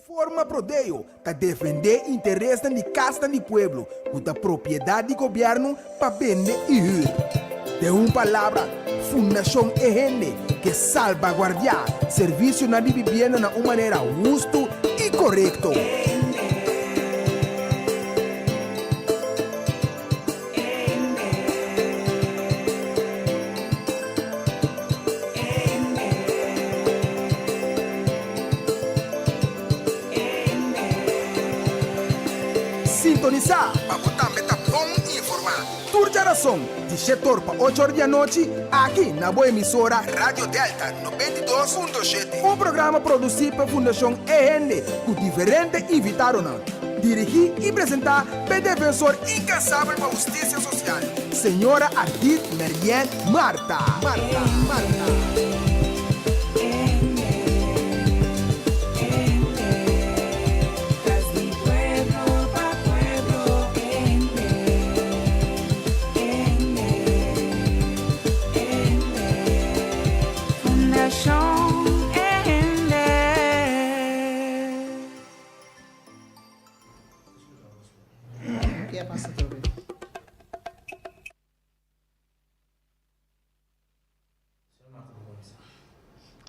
Forma Prodeo para defender intereses de casa do pueblo, com a propriedade do governo para vender e ir. De uma palavra, Fundação EGENDE, que salvaguardia serviço na vivienda de uma maneira justa e correta. Sintonizar para botar meta bom e informar. Turja razão, de 7 horas para 8 horas da noite, aqui na boa emissora Rádio Delta 92.7. Um programa produzido pela Fundação EGENDE, com diferentes invitados. Dirigir e apresentar pelo defensor incansável para a justiça social, senhora Ardit Merien Marta.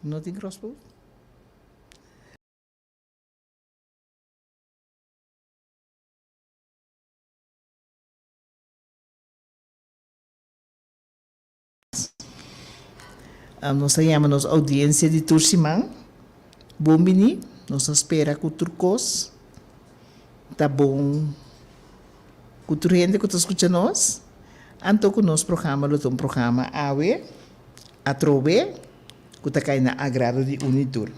Not in crossbow? Nós chamamos audiência de Tursimang. Bom bini, nós espera que o turcos tá bom. Que o turrente que escuta nós. Anto que nós programa é um programa AWE, a trove, que está caindo na agrado de Unitur.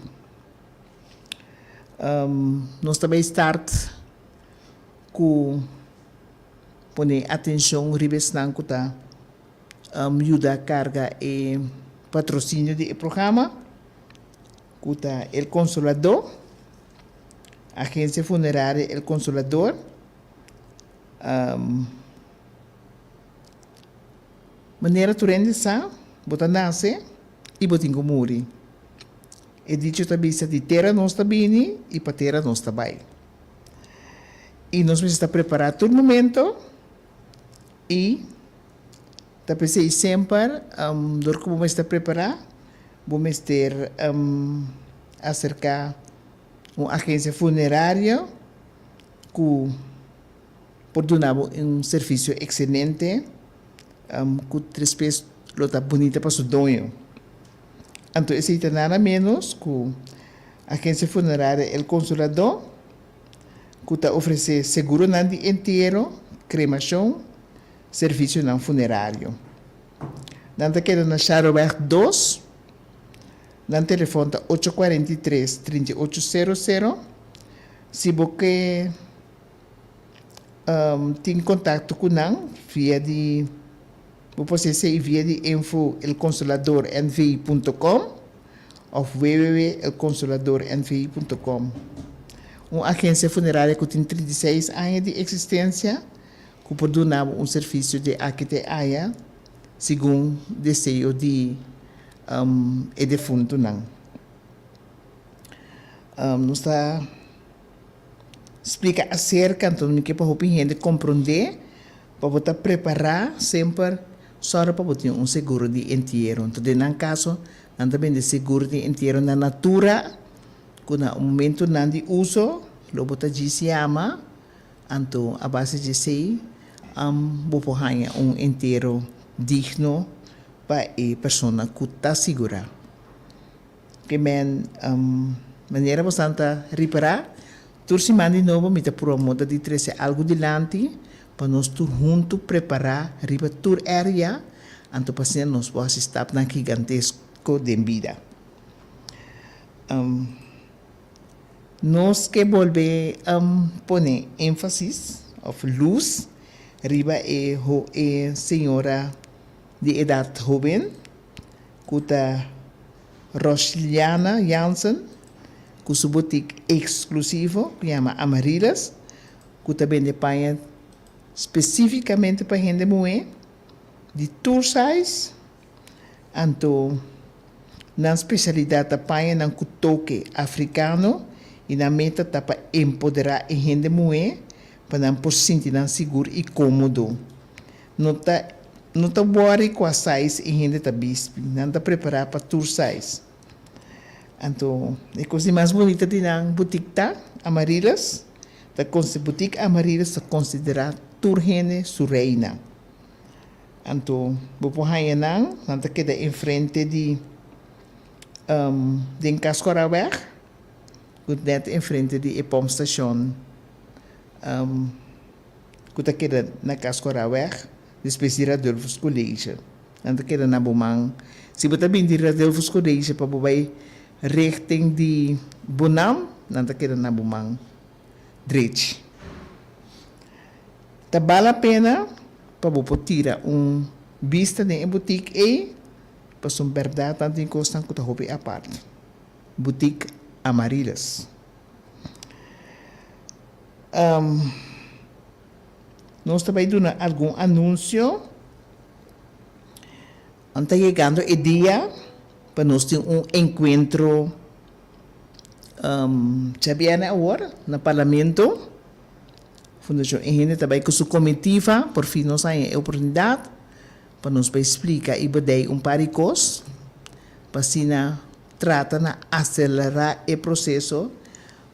Nós também start com poner atenção ribesnan que está ajuda a carga e patrocínio do programa, que está o Consolador, agência funerária El Consolador, maneira turende sa, botar nasce e botinho muri. E dicho também de terra nós também e para terra nós também. E nós precisamos estar preparados todo momento e também sempre do que vamos estar preparados, vamos ter acerca uma agência funerária que pode dar um serviço excelente, que três vezes está bonita para o dono. Então, esse é nada menos que a agência funerária El Consolador, que está oferecendo seguro inteiro, cremação, serviço não funerário. Nanta queda na Charoberg 2, na telefone 843-3800. Se você tem contato com nós, via você ser via de info elconsoladornvi.com ou www.elconsoladornvi.com. Uma agência funerária que tem 36 anos de existência, que pode dar um serviço de AQTAIA, segundo o desejo de defunto. Nos está explica acerca, então, que para a gente compreender, para você preparar sempre só para você um seguro de entierro. Então, nesse caso, também de seguro de entierro na natura, que no momento de uso, lo você se ama, então, a base de sei, você um entierro digno para a pessoa que está segura. Que maneira bastante reparar, tursimando de novo, me promoda de trazer algo delante, para nós juntos preparar a tour area, então para nós possamos estar na gigantesco de vida. Nós que volver poner ênfase, ou luz, riba é senhora de idade jovem, que está Rosliana Jansen, com sua boutique exclusiva, que chama Amarillas, que também depende especificamente para gente mulher, de tour size, então, na especialidade apanha no toque africano E na meta tá para empoderar a gente mulher para não por sentir seguro e cômodo. Não tá worry com a size e gente tá bispo, não tá preparar para tour size. Então, a coisa mais bonita de na boutique tá Amarillas, da boutique Amarillas tá considerada tour gente sua reina. Então, vou pôr aí não tá queda em frente de Cascoraweg, net em frente de Epom Station. Que tá queda na Cascoraweg, depois de Radolfos College. Então, queda na Bumang. Se você também de Radolfos College, para você richting de Bonam, então queda na Bumang. Direito. Tá vale a pena para você tirar vista de boutique e para sua verdade tanto em custa que está a parte. Boutique Amarillas. Nós também dando algum anúncio. Está chegando o dia para nós ter encontro sabiana agora no Parlamento. Fundação Engine também com sua comitiva, por fim nós temos a oportunidade para nos explicar e badei par de coisas para assim trata de acelerar o processo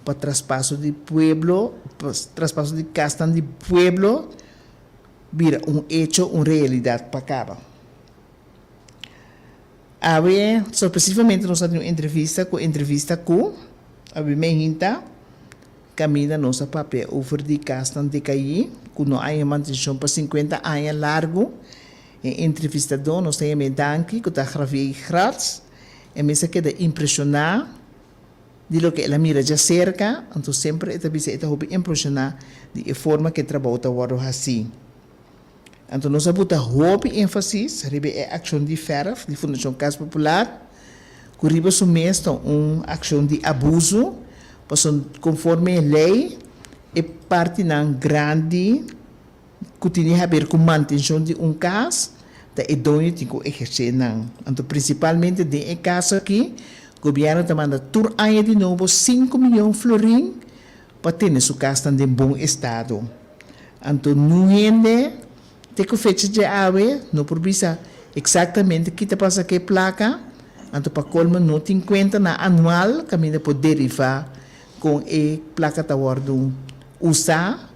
para traspasso de pueblo, traspasso de castan de pueblo, vira hecho, realidade para cá. So, especificamente nós temos uma entrevista com a Bimeinta, camina nossa papel over de castan de caí, que não há manutenção para 50 anos largo. Em entrevistador, nós temos Danke, que está gravei grátis, e me se queda impressionar de lo que ela mira já cerca, então sempre está impressionar de a forma que trabalha o assim. Então nós bota hope ênfasis, ribe a ação de FERF, de Fundação Casa Popular, que ribe sumesto ação de abuso, conforme a lei, é parte ng grande que tinha a ver com manutenção de caso, da é dono tem que exercer não. Então, principalmente de caso aqui, o governo está mandando tur ano de novo 5 milhões de florins para ter sua casa em bom estado. Então, não rende, tem que fecha de ave, não precisa exatamente que te passa que placa, então para colma não tem conta na anual, caminha por derivar com a placa da ordem usar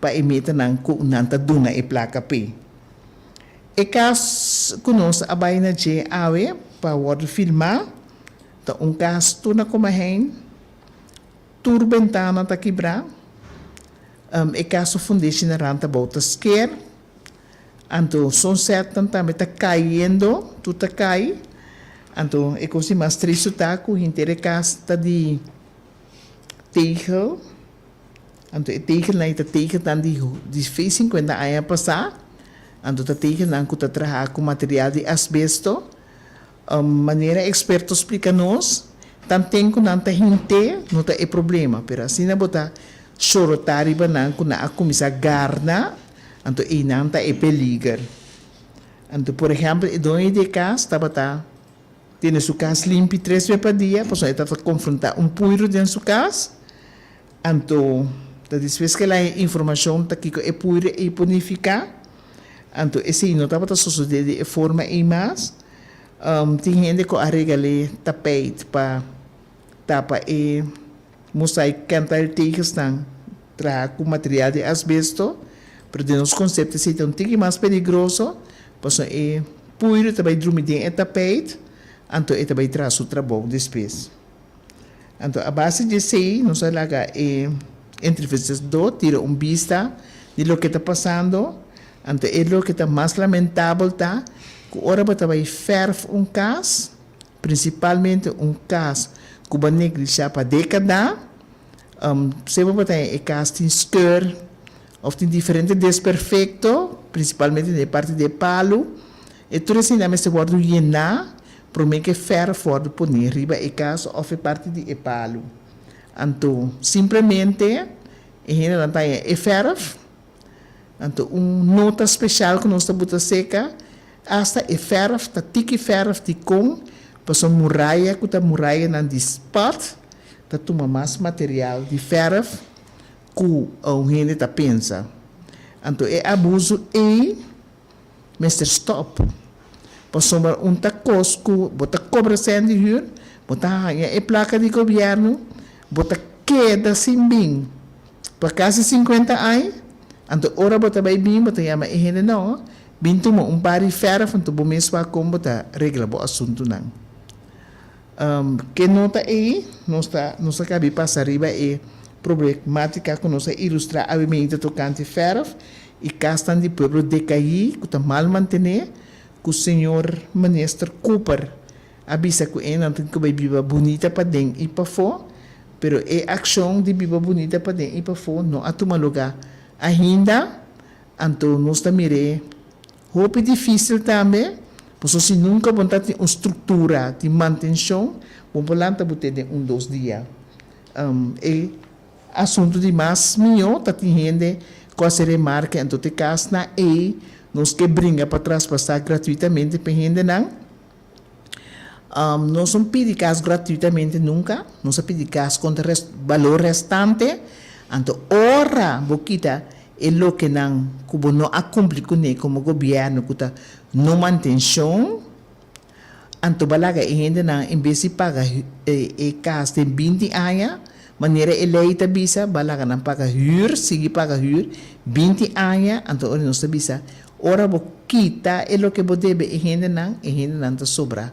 para emitir nanta duna e placa P. E caso conosco a baina de ave para ordem filmar, então caso tu na como hen, turbentana tá quebrar, e caso foundation na ranta bota esquer, então são certas também tá caindo, tu tá cai, então é coisa mais triste tá com interesse tá de tegel. Então, o tegel na ita tegel dan de 50 anos passar. Então, o tegel na que trabalha com material de asbesto. Maneira experto explica nos, tanto que não tem gente, não tem problema. Pero assim na bota chorotari ba na que na começa garna, então e não tem peligro. Então, por exemplo, o dono de casa tá tem sua casa limpa 3 vezes por dia, pois ele está confrontar puiro dentro de sua casa. Então, depois que a informação está aqui é pura e bonificar, então esse não está para suceder de forma e mais, tem gente que arregala tapete para tapa e mosaico cantar tejas estão trabalhar com material de asbesto, para de nos conceitos se um tique mais perigoso, pois é pura também dormir dentro tapete, então é também traz o trabalho depois. Então, a base disso aí, nós vamos entrevistador tira vista de lo que está passando. Então, é lo que está mais lamentável, tá? Que agora vai ferver caso, principalmente caso que vai negligenciar para década. Se você tem caso de skeur, ou tem diferente desperfeito, principalmente na parte de palo, e tudo assim, também se pode llenar, para mim que ferro fora por riba e caso ou parte de palo. Então, simplesmente, em general, é ferro. Então, nota especial que nós estamos seca, hasta é ferro, tá tique ferro de com, para muralha, que tá muralha na spot, tá toma mais material de verf que a gente tá pensa. Então, é abuso e Mr. Stop. Pasomar tacos que bota cobra sendo huur, bota hanha e placa de governo, bota queda sem bem. Para quase 50 anos, então ora bota bem bem, bota yama e gente não, bem toma par de ferro, então bom mesmo como bota regla bo assunto não. Que nota aí, nós cabe passar arriba é problemática que nós ilustrar a mente tocante ferro e castan de pueblo decaí, que está mal mantener, que o senhor ministro Cooper avisa que é que vai viva bonita para dentro e para fora, pero é ação de viva bonita para dentro e para fora não há toma lugar ainda, então nós também é difícil também, porque se nunca vão ter uma estrutura de manutenção, vamos lá ter de 2 dias. É assunto de mais melhor, tá tendo coisa remarca, então te caso na nós que brinca para trás passar gratuitamente para gente não. Nós não pedimos caso gratuitamente nunca, nós pedimos caso com valor restante, então ora boquita é o que não, como não cumpre com ele como governo, que tá não manutenção, então balaga e gente não, em vez de pagar caso de 20 anos, maneira eleita bisa, balaga não paga huur, sigue paga huur, 20 anos, então ora nós bisa, ora boquita é o que bo debe e gente não tá sobra.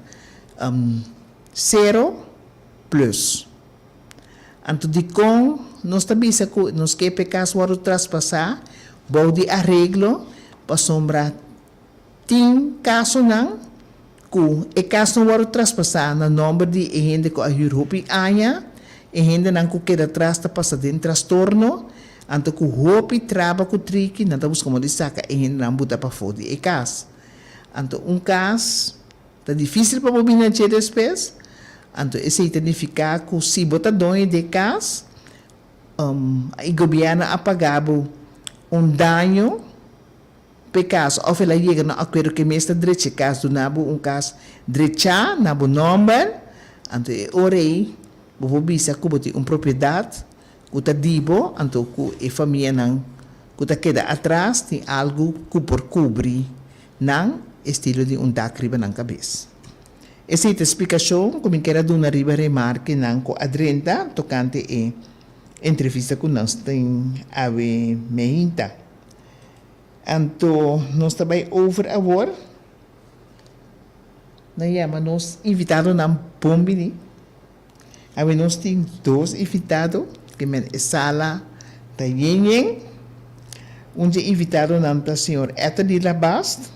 0 plus. Então, de com, nós também nos que pecas vão traspassar, vou de arreglo, para sombra, tem caso não, que o caso não vão traspassar no número de gente que a Europa anha, e gente não que queda atrás, está passando em transtorno, então que o Europa trava com o trique, não está buscando de saca, e gente não bota para fora de caso. Então, caso, está difícil para mobiliar depois. Então, esse significa que se botar dono de casa, o governo apagava dano por caso, ou ela chega no acordo que mesmo direito caso do nabo caso direito nabo número, então ora aí, vou bisa que botar propriedade, que está dibo, então que a família não, que está queda atrás tem algo que por cobrir, não estilo de dacriba na cabeça. Essa explicação, como quero dar uma remarca não com a Adrenta, tocante a entrevista que nós temos a meinta. Então, nós também over agora, nós invitados na Bombini, nós temos 2 invitados, que é Sala da Yenyen, invitado na senhora Eta de Labast,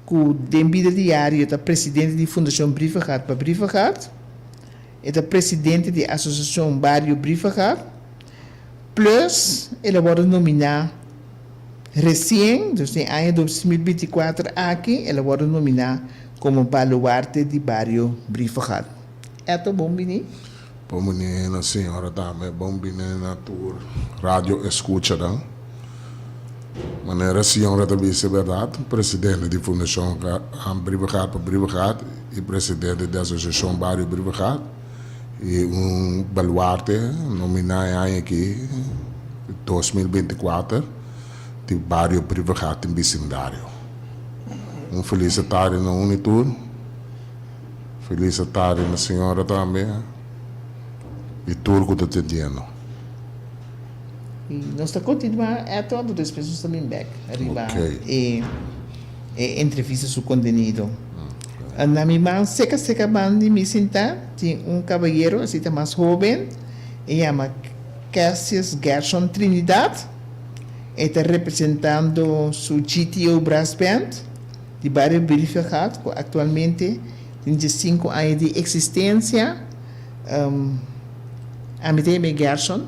que o Dembida Diário é presidente da Fundação Briefegaard para Briefegaard, é presidente da Associação Barrio Briefegaard, plus ele vai nominar recém, em ano 2024 aqui, ele vai nominar como baluarte de Barrio Briefegaard. É bom, Bini? Bom, menina, senhora, também, bom, menina, tour rádio escuta, não? Maneira senhora também é verdade, presidente da Fundação Briefegaard para Briefegaard e presidente da Associação Barrio Briefegaard e baluarte nominado aqui 2024 de Barrio Briefegaard em vecindário. Felicitário na Unitur, felicitário na senhora também e turco do Tediano. E nós estamos continuando, todas as pessoas também back, arriba, okay. e entrevista su contenido. Na minha seca banda me sentar, tem caballeiro, assim, mais jovem, ele chama Cassius Gerson Trinidad, está representando su GTO Brass Band, de Barrio Briefegaard, que atualmente tem 5 anos de existência. A mim tem Gerson.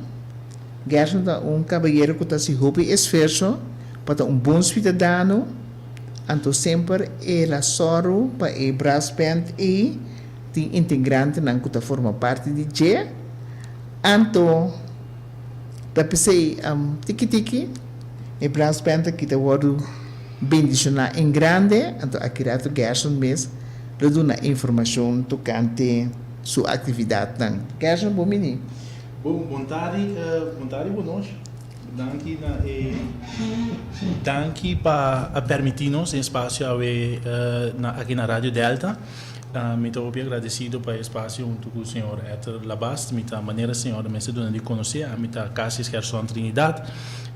Gerson é caballeiro que está se hobby esforço para bom cidadão, então sempre ele soro para o brass band e tem integrante que forma parte de G, então da pensei tiki o brass band que está word bendicionar em grande, então aqui rato Gerson mesmo lhe dá informação tocante sua atividade não. Quer bom menino? Bom tarde, bonoche. Danke para permitir-nos espaço aqui na Rádio Delta. Me estou bem agradecido pelo espaço junto com o senhor Héctor Labast, a maneira senhora me de conhecer, a Cassis Gerson Trinidad,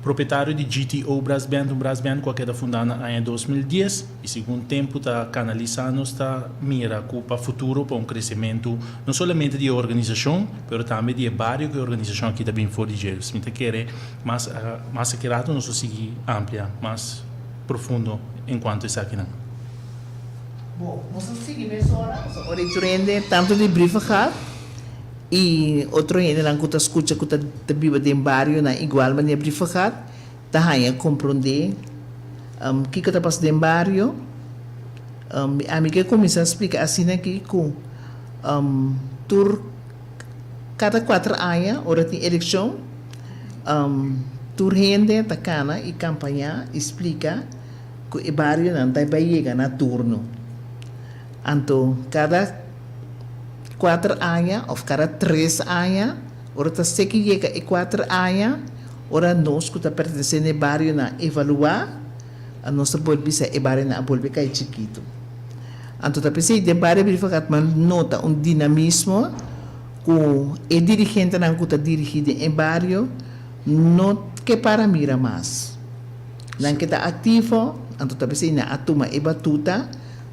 proprietário de GTO Brasband, Brasband que é fundada em 2010 e segundo tempo está canalizando, está mira para o futuro, para crescimento não somente de organização, mas também de várias organizações que também for de jeito. Me quer mais acurado, não seguir ampla, mais profundo enquanto está aqui. Bom, nós seguimos agora. Ora, eu tanto de briefing e outro ainda não que escuta que está viva de barrio na igual maneira briefing tá aí compreender que está passando em barrio a mim que começa a explicar assim aqui com tur cada 4 anos ora tem eleição tur rende tá cana e campanha explica que o barrio não tá vai chegar na turno. Então, cada 4 anos, ou cada 3 anos, ora está se que chega e 4 anos, ora nós que está pertencendo ao barrio na evaluar, a nossa bolsa é barrio na bolsa que é chiquito. Então, está pensando de barrio verificado, mas nota dinamismo, com o dirigente não que está dirigido em barrio, não que para mira mais. Não que está ativo, então está pensando na toma e batuta,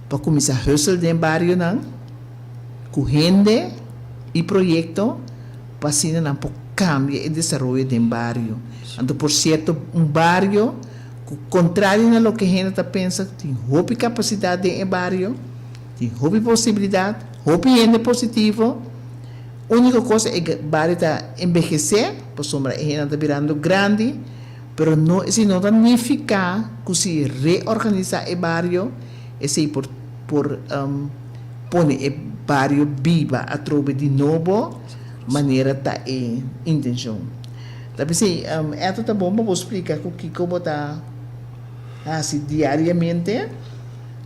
para começar a hustle de barrio não, com gente e projeto para assim não para cambio e desenvolvimento de barrio. Então, por certo, barrio contrário a lo que a gente está pensando, tem hobby capacidade em barrio, tem hobby possibilidade, hobby gente positivo. A única coisa é que o barrio está envelhecer, por sombra a gente está virando grande, mas não significa que se reorganizar o barrio esse por pone o barrio viva a través de novo maneira da intenção. Tapi se esto tá bom para explicar como tá assim diariamente,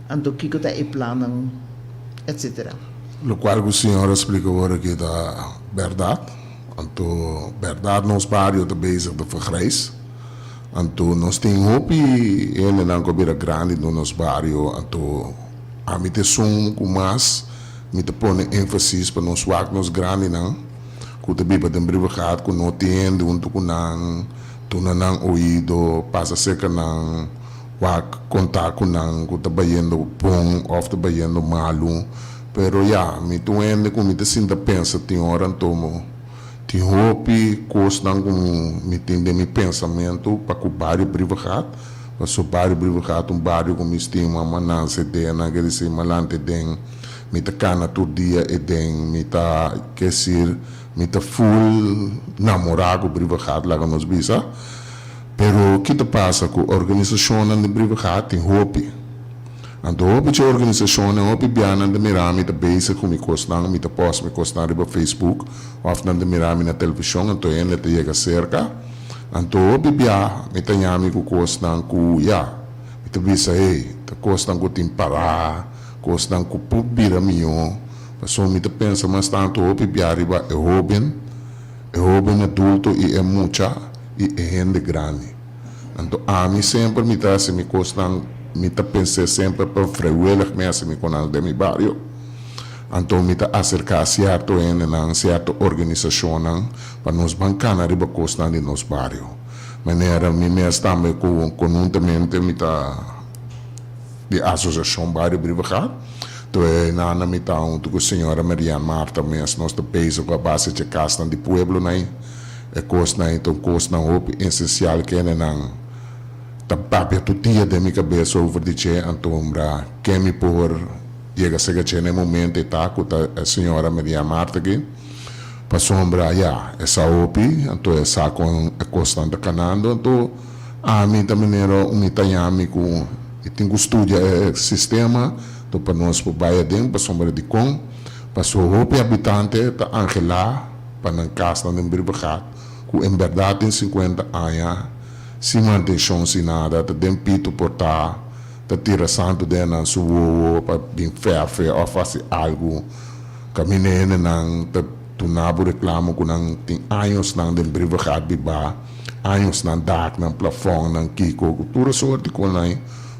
então que tá o plano, etc. Lo qual o senhor explica agora que é verdade. Então, verdade nos barrios está bezig de vergrijs. Então, nós temos hoop e ele não é grande no nosso bairro. Então, a mim te som com mais, me te põe ênfase para nós work nos grande não. Que te biba de brigade, que não tem junto com não, tu não ouído, passa seca não, work contato com não, que te bayendo bom, ou te bayendo malo. Pero ya, me tu ende com me te sinta pensa tem hora tomo. Tem hope, costa com me tem de meu pensamento para que o bairro brigade. Mas o bairro brigade bairro com me estima, manança de naquele se malante den, me te cana todo dia e den, me ta quer dizer, me ta full namorado brigade lá nos bisa. Pero o que te passa com a organização de brigade tem hope. Então, a organização é uma piada de mirami da base com me costan, me da post me costan riba Facebook, ou de mirami na televisão, então ele te chega cerca. Então, a piada me da yami com costan com ya, me da bisa hey, da costan com tim para, costan com pubira mio, passou me da pensa mas tanto a piada riba é jovem adulto e é mucha e é gente grande. Então, a mim sempre me dá se me costan me ta pensei sempre para freguelas mesmo com o de meu bairro. Então me ta acercar certo em uma certa organização para nos bancar na riba costa de nos bairro. Maneira me mesmo também conjuntamente me ta de associação bairro brigade. Então na me ta com a senhora Mariana Marta mesmo nós ta peso com a base de casa de pueblo nai. É costa então costa hope essencial que é não tapapia tu dia de minha cabeça over de che antombra que me por chega a ser no momento tá com a senhora Maria Marta aqui para sombra já essa opi então essa com a constante canando então a mim também era italiano com e tenho estudia sistema então para nós por baia dentro para sombra de com para so opi habitante tá Angela para na casa de Bribachat com em verdade tem 50 anos se mantém chance nada, te den pito portar, te tira santo dentro na sua para bem ferro ou fazer algo Kami nang tunabo reklamo ko ng ting ayos ng den brigade biba, ayos ng dak ng plafond ng kiko. Kultura sorti ko na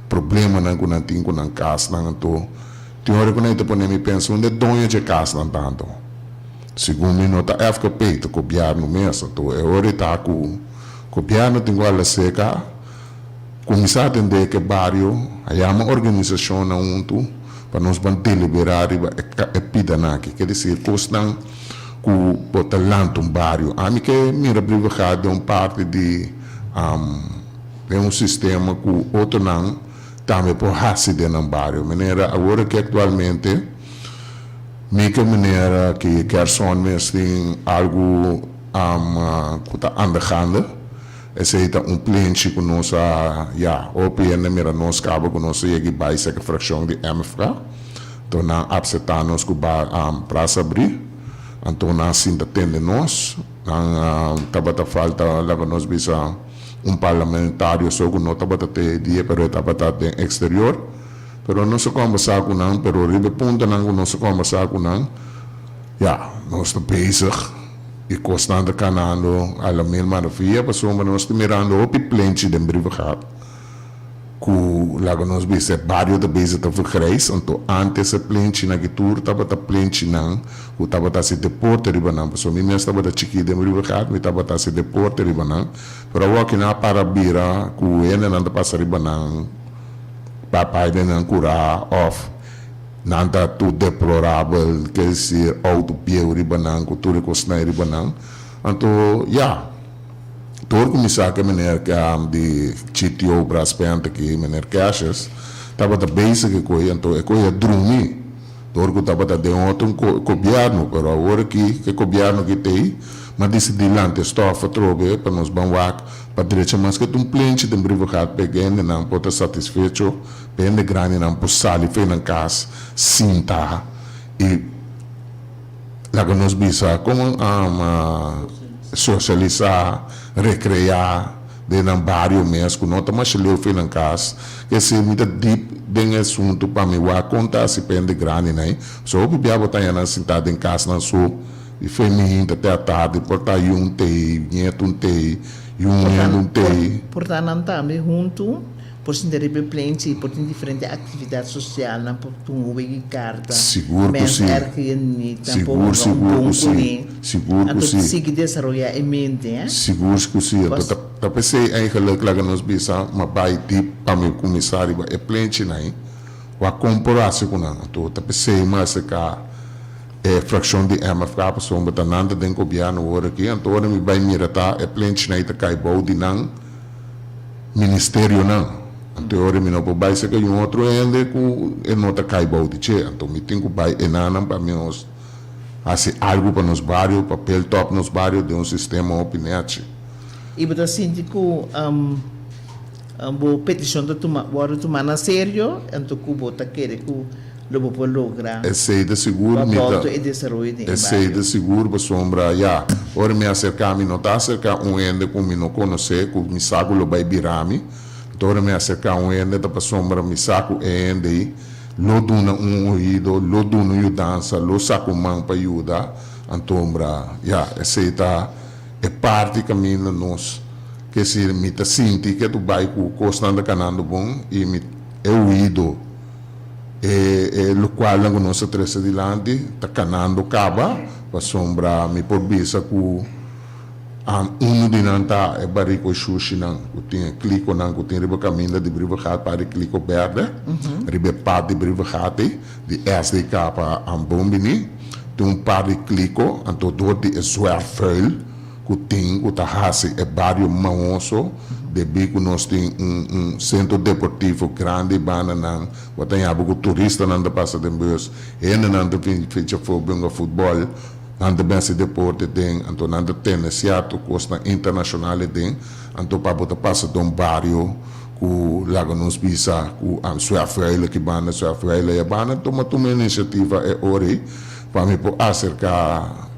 problema ng kunang ting ko ng kas ng to. Teori ko na ito po na mi penso, hindi doon yung kas ng tanto. Segundo nota FKP, to governo mesmo, to é hora tá com governo tem igual a seca, começar a entender que barrio, aí há uma organização na unto para nos manter liberar e pidanaki, quer dizer, costam com botalanto um barrio, a mim que mira brigade é parte de sistema com outro não também por raça de um barrio, maneira agora que atualmente Mica maneira que Gerson mesmo tem algo que está andando, esse é plente que nós OPN mira nós cabo que nós chega vai ser a fração de MFK, então na absetanos que para abrir, então na cinta tende nós, tabata falta lá nós bisa parlamentário só que não tabata te dia pero tabata de exterior. Pero não se conversar com não, pero ribe punta não se conversar com não, nós estamos bezig e constante canando alla mil maravilha, passou mas nós estamos mirando o plente de brigade, que lá nós vemos vários de bezig te vergrijs, então antes o plente na gitur tava ta plente não, o tava ta se deporte riba não, passou mim mesmo tava ta chiqui de brigade, me tava ta se deporte riba não, pero o que na para bira, que o ene não ta passa riba não. Papai de não curar off nada tu deplorável quer dizer autopia ribanang cultura cosnai ribanang então todo começar que maneira que de CTO braspente que maneira caixas tava da base que coi então é coi drumi todo que tava de outro governo pero agora que governo que tem mas disse de lante estofa trobe para nos banwak para direita mas que um plente de brigade peguende não pode satisfeito pende grande não possali foi na casa cinta e lá que nós bisa como socializar recrear de um barrio mesmo não tá mais leu foi na casa que se muito deep den assunto para me wa contar se pende grande né só o bibia botar na sentada em casa na sua e foi minha até a tarde portar um tei nieto um tei um tei portanto também junto por se ter plente por ter diferente atividade social na por tu carta seguro que sim seguro que sim se que desenvolver em mente seguro que sim tá pensei eigenlijk lá nos bisa mas vai tipo para me começar é plente né o comparar-se com não tá pensei mas fração de MFK passou uma tananda den governo agora aqui então agora me vai mirar é plente na ita cai bom de não ministério não então agora me não pode vai ser que outro ainda com não tá cai bom de che então me tenho que vai enanam para meus assim algo para nos bairros papel top nos bairros de sistema opinete e você sente que boa petição de tomar na sério então que você quer que lobo por lograr esse de seguro esse de seguro para sombra ora me acercar me não tá acercar ende com me não conhecer com me saco lo vai birami ora me acercar ende da para sombra me saco ende lo duna ouído lo duna dança lo saco mão para ajudar antombra esse tá é parte caminho nós que se me tá senti que tu vai com constante canando bom e me é ouído lo qual la conosce trece di landi sta canando cava pa sombra mi por bisa ku uno di nanta e barico sushi nan ku tinha clico nan ku tinha riba caminda di brigade para clico verde riba pa di brigade di SDK pa bombini tu par di clico anto doti e suer feul ku ting ku ta hasi e barrio maoso de bico nós tem centro deportivo grande banana tem algo turista nanda passa de bus nanda fecha futebol nanda bense deporte tem então nanda tennis certo costa internacional tem então para botar passa de barrio ku lago nos bisa ku sua feira que banda sua feira e banda toma uma iniciativa é ori para me por acercar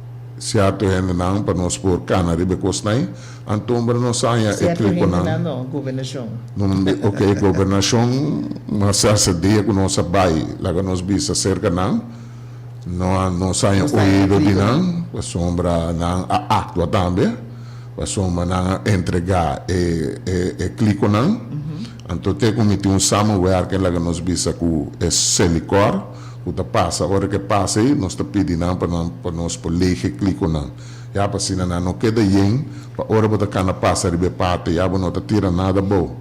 certo não para nós por cana ribe costnai então para nós saia e clico não governação ok governação mas essa dia que nós vai lá que nós bisa cerca não não saem oído de não, para sombra não atua também, para sombra não entregar e clico não. Então tem como um samuel que lá nos bisa com é selicor, o da passa, hora que passa aí, nós tá pedindo para nós por lege clico não. Já para se não queda yen, para hora para cana passa ribe parte, já não tá tira nada bom.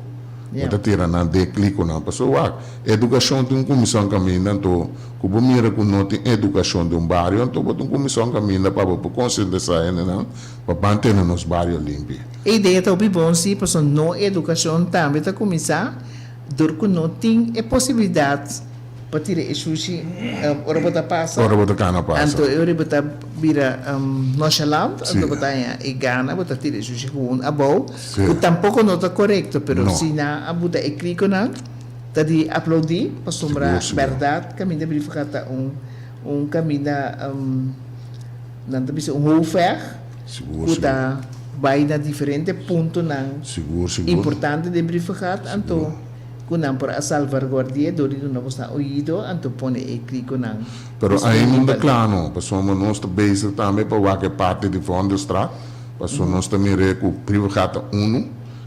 Não tá tira nada de clico não. Pessoal, educação tem comissão caminho, então, como mira com não tem educação de bairro, então botam comissão caminho para conscientizar, não, para manter nos bairros limpos. A ideia é bom se a não educação também está começar, dor que não tem a possibilidade para tirar o sushi, ora bota passa. Ora bota cana passa. Então eu bota vira nonchalant, então bota e gana, bota tirar o sushi com a boa. Tampouco não está correto, pero se na a bota e clico na, tá de aplaudir, para sombrar verdade, caminho de verificar caminho não tá bisa hofer, kuda vai na diferente ponto não. Seguro. Importante de verificar, então kunang por a salvaguardia do não não está ouído anto pone e clico não. Pero aí não é claro, pessoal, nós está base também para que parte de fundo estrada, pessoal nós também recu privado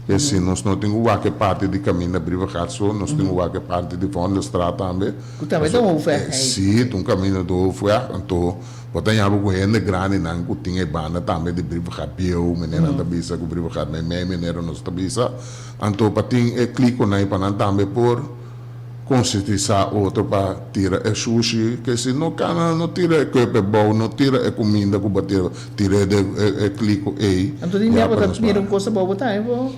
que se nós não temos que parte de caminho privado só, nós temos que parte de fundo estrada também. Também não oferta. Sim, um caminho do oferta, então botar já algo grande grande não que tinha banda também de privado bio, menina da bisa com privado, mas menina nós da bisa, então para ter clico na para também por conscientizar outro para tirar o sushi, que se não cana não tira que é bom, não tira a comida que bater, tira de clico aí. Então tinha botar tira coisa boa botar, vou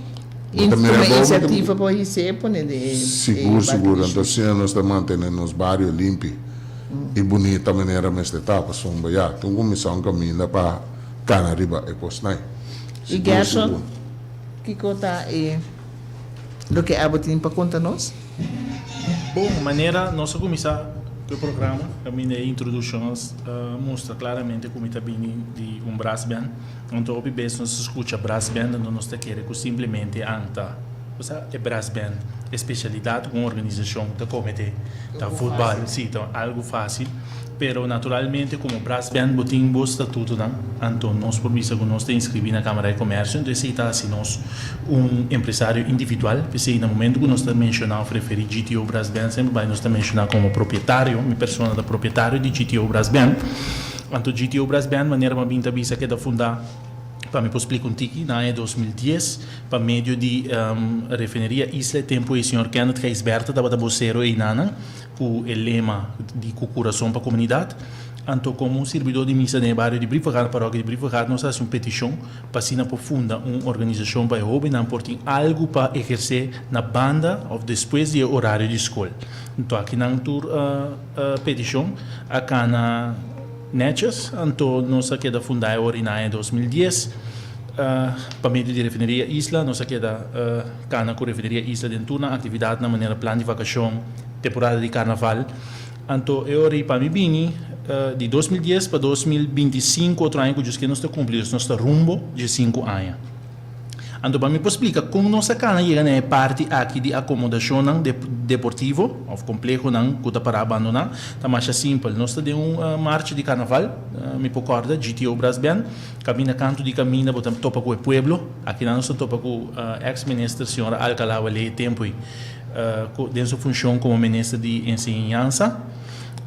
iniciativa para isso pone de seguro, então se nós está mantendo nos bairros limpos e bonita maneira mas etapa sombra já tem comissão caminho para cana riba e posnai. E Gerson, que conta é do que abotin para conta nós? Bom, maneira nossa começar o programa, a minha introdução mostra claramente como está bem de brass band. Então, o bem nós escuta brass band, não nós quer que simplesmente anta. Você é brass band, especialidade com organização da comitê, da futebol, sim, então algo fácil. Pero naturalmente como brass band botin bo estatuto não, então nós por isso que nós tem inscrito na Câmara de Comércio, então se está assim nós empresário individual, porque no momento que nós está mencionando referir GTO Brass Band, sempre vai nós está mencionando como proprietário, minha pessoa da proprietário de GTO Brass Band. Então GTO Brass Band maneira uma binta bisa que da fundar para me explicar um tiki na 2010 para meio de refineria Isla Tempo e Sr. Kenneth Geisberta da vocero e nana com o lema de coração para a comunidade. Então, como servidor de missa no bairro de Brivagado, paróquia de Brivagado, nós fazemos uma petição para assinar profunda uma organização para o não portem algo para exercer na banda ou depois do horário de escola. Então, aqui na petição, aqui na Netches, então, nós aqui da fundar em 2010, para meio de refineria Isla, nós aqui da cana com refineria Isla de Tuna, atividade na maneira plano de vacação, temporada de carnaval. Então, eu para mim bem de 2010 para 2025, outro ano que nós estamos cumprindo nosso rumbo de 5 anos. Então, para me explicar como nossa cana chega na parte aqui de acomodação deportivo, ou complexo não, que está para abandonar, está mais simples. Nós temos marcha de carnaval, me recorda, GTO Brass Band, caminha canto de caminho, botamos topa com o pueblo, aqui nós topa com a ex-ministra, senhora Alcalá Wale, tempo dentro sua função como ministra de ensinança.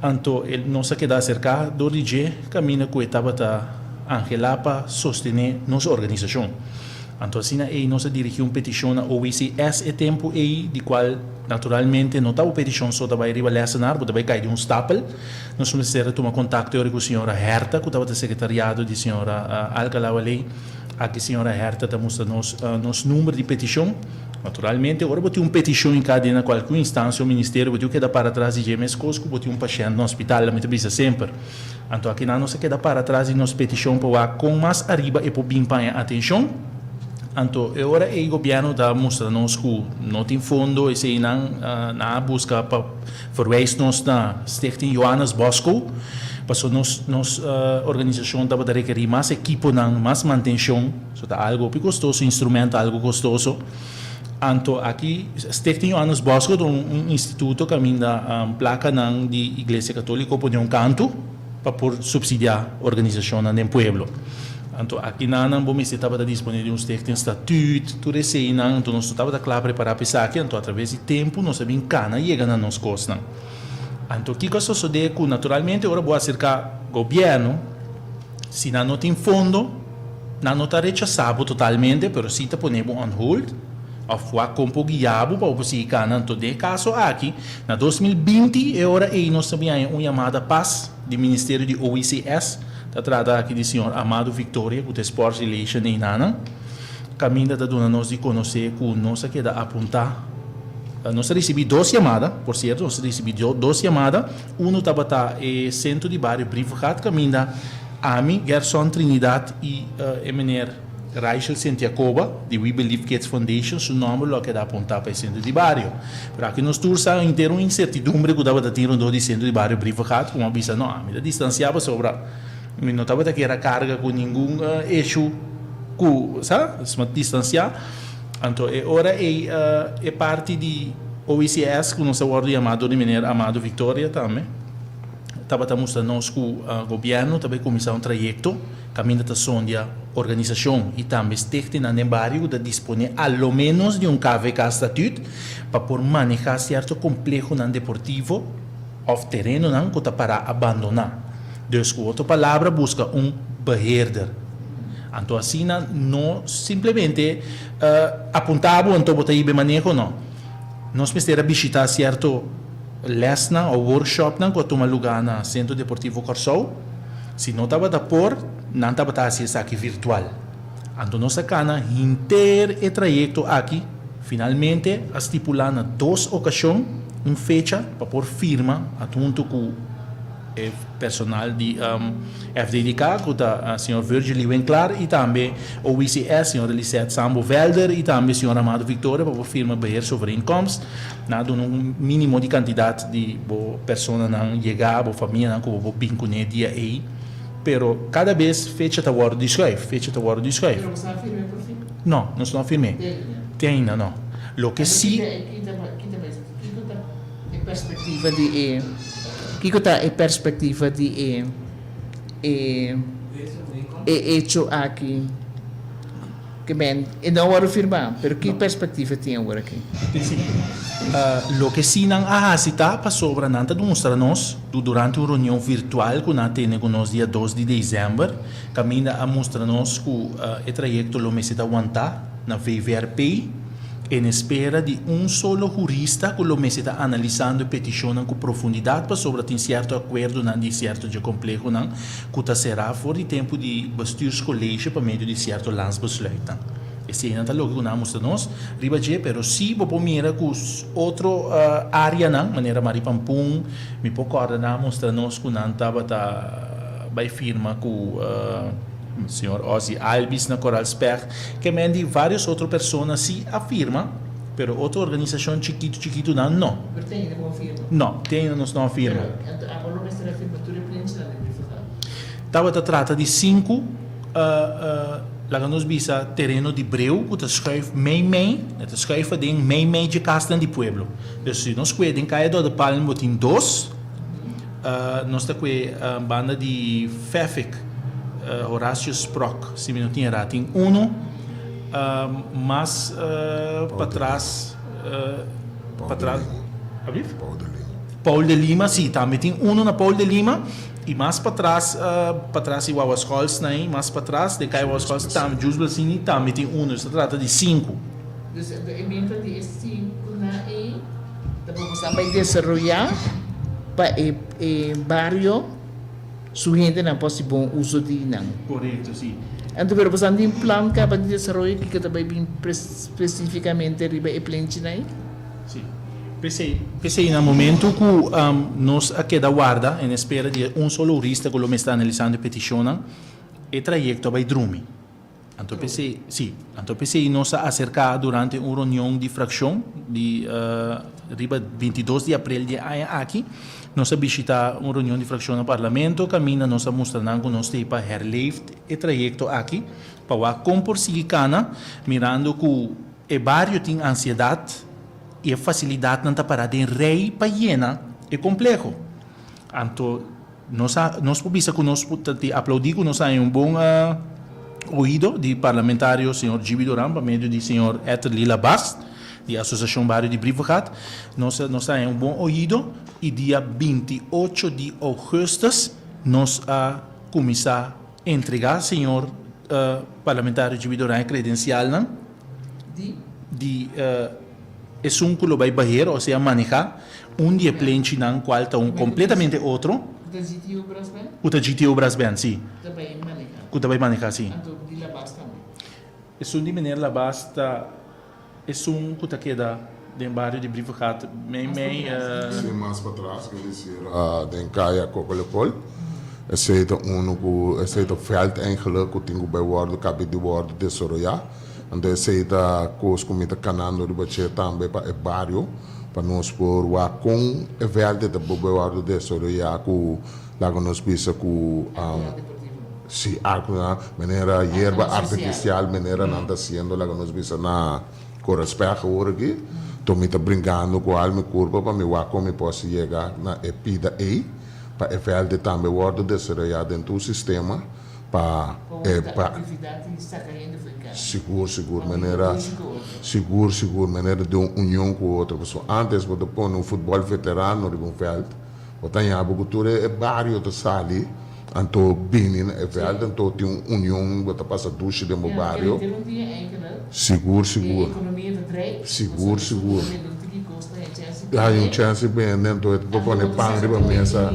Então, ele não se queda cerca do DJ, caminha com a etapa da Angela para sostener nossa organização. Então, assim, nós dirigimos uma petição na OECS e tempo aí, de qual, naturalmente, não está a petição só vai arribar a lecionar, mas vai cair de um stapel. Nós vamos ter tomar contato com a senhora Herta, que estava no secretariado da senhora Alcalá Wale. Aqui a senhora Herta está mostrando nosso número de petição. Naturalmente, agora vou ter uma petição em cadena, qualquer instância, o Ministério, vou ter que dar para trás de GMS Cosco, vou ter um paciente no hospital, a gente precisa sempre. Então, aqui não se queda para trás de nossa petição para com mais arriba e para bem a atenção. Então, agora o governo está mostrando que não tem fundo, e se não busca para verwijzen na Stichting Johannes Bosco, para nossa organização está para requerir mais equipo, mais manutenção, so algo custoso, instrumento algo custoso. Então, aqui, Stichting Johannes Bosco é instituto que ainda placa de Igreja Católica por um canto, para por subsidiar organização no pueblo. Então, aqui não vamos estava disponível um estatuto, tudo isso aí, então nós estava claro preparar para isso aqui, então através do tempo nós sabemos que cana chega na nossa costa. Então, o que isso sucede que naturalmente agora vou acercar o governo, se não tem fundo, não está rechazado totalmente, mas se está ponendo on hold, ou foi com pouco guiado para o se cana, então de caso aqui, na 2020 agora aí nós sabemos uma chamada paz do Ministério de OECS. Está trata aqui do senhor Amado Victoria, com o Sports Relation em Nana. Caminho da dona nós de conhecer que nós aqui da apontar. Nós recebemos 2 chamadas, por certo, nós recebemos 2 chamadas. Um estava no centro de bairro Briefgat, caminho da Ami, Gerson Trinidad e Emener Rachel Santiago, de We Believe Kids Foundation, o nome lo que dá apontar para o centro de bairro. Para que nós todos inteiro uma incertidumbre que dava ter do centro de bairro Briefgat, como avisa, não, a me distanciava sobre. Não estava aqui era carga com nenhum eixo, sabe? Se distanciar. Então, agora é parte de OECS, que nós estamos chamado de maneira Amado Victoria também. Estava mostrando que o governo também começou um trajeto, caminho da sonda organização e também esteve na barrio de dispor ao menos de um KVK statut para por manejar certo complexo não deportivo ou terreno não que está para abandonar. Dus, com outra palavra, busca beheerder. Então, assim, não simplesmente apontava então botar aí bem manejo, não. Nós precisamos visitar certo lesson ou workshop que toma lugar no Centro Deportivo Corsou. Se não estava da por, não estava a ser aqui virtual. Então, nós sacana inteiro o trajeto aqui, finalmente, estipular na 2 ocasiões, uma fecha para pôr firma, junto com personal de FDDK, com o senhor Virgil Winkler e também o OECS, senhor Lisette Sambo Velder e também o senhor Amado Victoria, para a firma Beher sobre Incomes, dando um mínimo de quantidade de pessoas não chegar, a família não com binco no dia aí, pero cada vez fecha a hora de escrever, Pero você afirma por fim? Não, não estou afirmando. Tem ainda não. Lo que sim. Que perspectiva de que está a perspectiva de hecho aqui que bem e não vou afirmar, mas que perspectiva tem agora aqui? Lo que sim não há cita para sobre nanta demonstra-nos durante uma reunião virtual que nós temos dia 2 de dezembro, caminha a mostrar-nos que o trajeto lo mesita aguentar na VVRP em espera de solo jurista que lo mesita analisando a petição com profundidade para sobre ter certo acordo não de certo de complexo não que será fora de tempo de bestuurscollege para meio de certo landsbesluit. Esse não está logo que nós mostramos riba je, pero se você mira com outro área não, maneira maripampum, me pocorda não mostramos que não estava by firma com o senhor Ozzy Albis na Coralsberg, que mende várias outras pessoas se afirma, pero outra organização chiquito não. Não tem nenhuma firma. Não, tem não afirma. A Colômbia está afirmatura prensa Estava trata de 5 lá nos bisa terreno de breu, que está schrijf mei, het schrijf de mei de castan de pueblo. Dus se nós cuidem caia do palm botin 2, nós está com banda de Fefik, Horácio Sprock, se me não tinha errado, tem mas para trás, Paul de Lima, sim, também tem na Paul de Lima, e mais para trás igual as escolas, né? Mais para trás, de cair as escolas, também, Jus Blasini, também tem se trata de 5. Dus o evento de 5 na depois vai desenvolver para o barrio su gente não pode bom uso de não. Correto, sim. Então, pero você tem plano que vai desenvolver que também bem especificamente riba e plente não? Sim. Pensei no momento que nós aqui da guarda em espera de solo jurista que lo me está analisando a petição, e trajeto vai drumi. Então pensei nós acercar durante uma reunião de fração de riba 22 de abril de aqui. Nós visitar uma reunião de fração no parlamento, caminha nós mostrando que nós temos para herleeft o trajeto aqui, para compor sigicana, mirando que o barrio tem ansiedade e a facilidade não está parada em rei para llena é complexo. Então, nós pobisa que nós aplaudir que nós temos bom ouído de parlamentário senhor Gibi Duran, por meio de senhor Eter Lila Bast, de Associação Bairro de Brivagat. Nós temos bom ouído e dia 28 de agosto nós a começar a entregar senhor parlamentário Gibi Duran credencial não? De é um que vai barrer, ou seja, manejar dia plente não qual está completamente outro. Da GTO Brasben? O da GTO Brasben, sim. Também manejar. O também manejar, sim. Então, de la basta também. É de maneira la basta, é que está queda dentro do bairro de Brivagat, Sim, mais para trás, que eles den Kaya Kokolopol. Aceita aceita veld eigenlijk, que tem bij worden, capit de worden desarrollar. En dan aceita coisas como está canando de baixo também para o bairro. Para nós por o com o veld de bij worden desarrollar, que lá nós pensa que se a maneira hierba artificial, maneira não está sendo, lá nós pensa na correspeito agora aqui. Estou me brincando com a minha curva para me como posso chegar na epida aí. Para o veld também worden desarrollar dentro do sistema para atividade está caindo ficar. Seguro, maneira de uma união com outra pessoa. Antes, você põe um futebol veterano de um veld, você tem a cultura é bairro de sali, então bem no veld, então tem uma união, você passa ducha de um bairro. Seguro. Economia de trade. Seguro. Há chance bem dentro, você põe pão de mesa.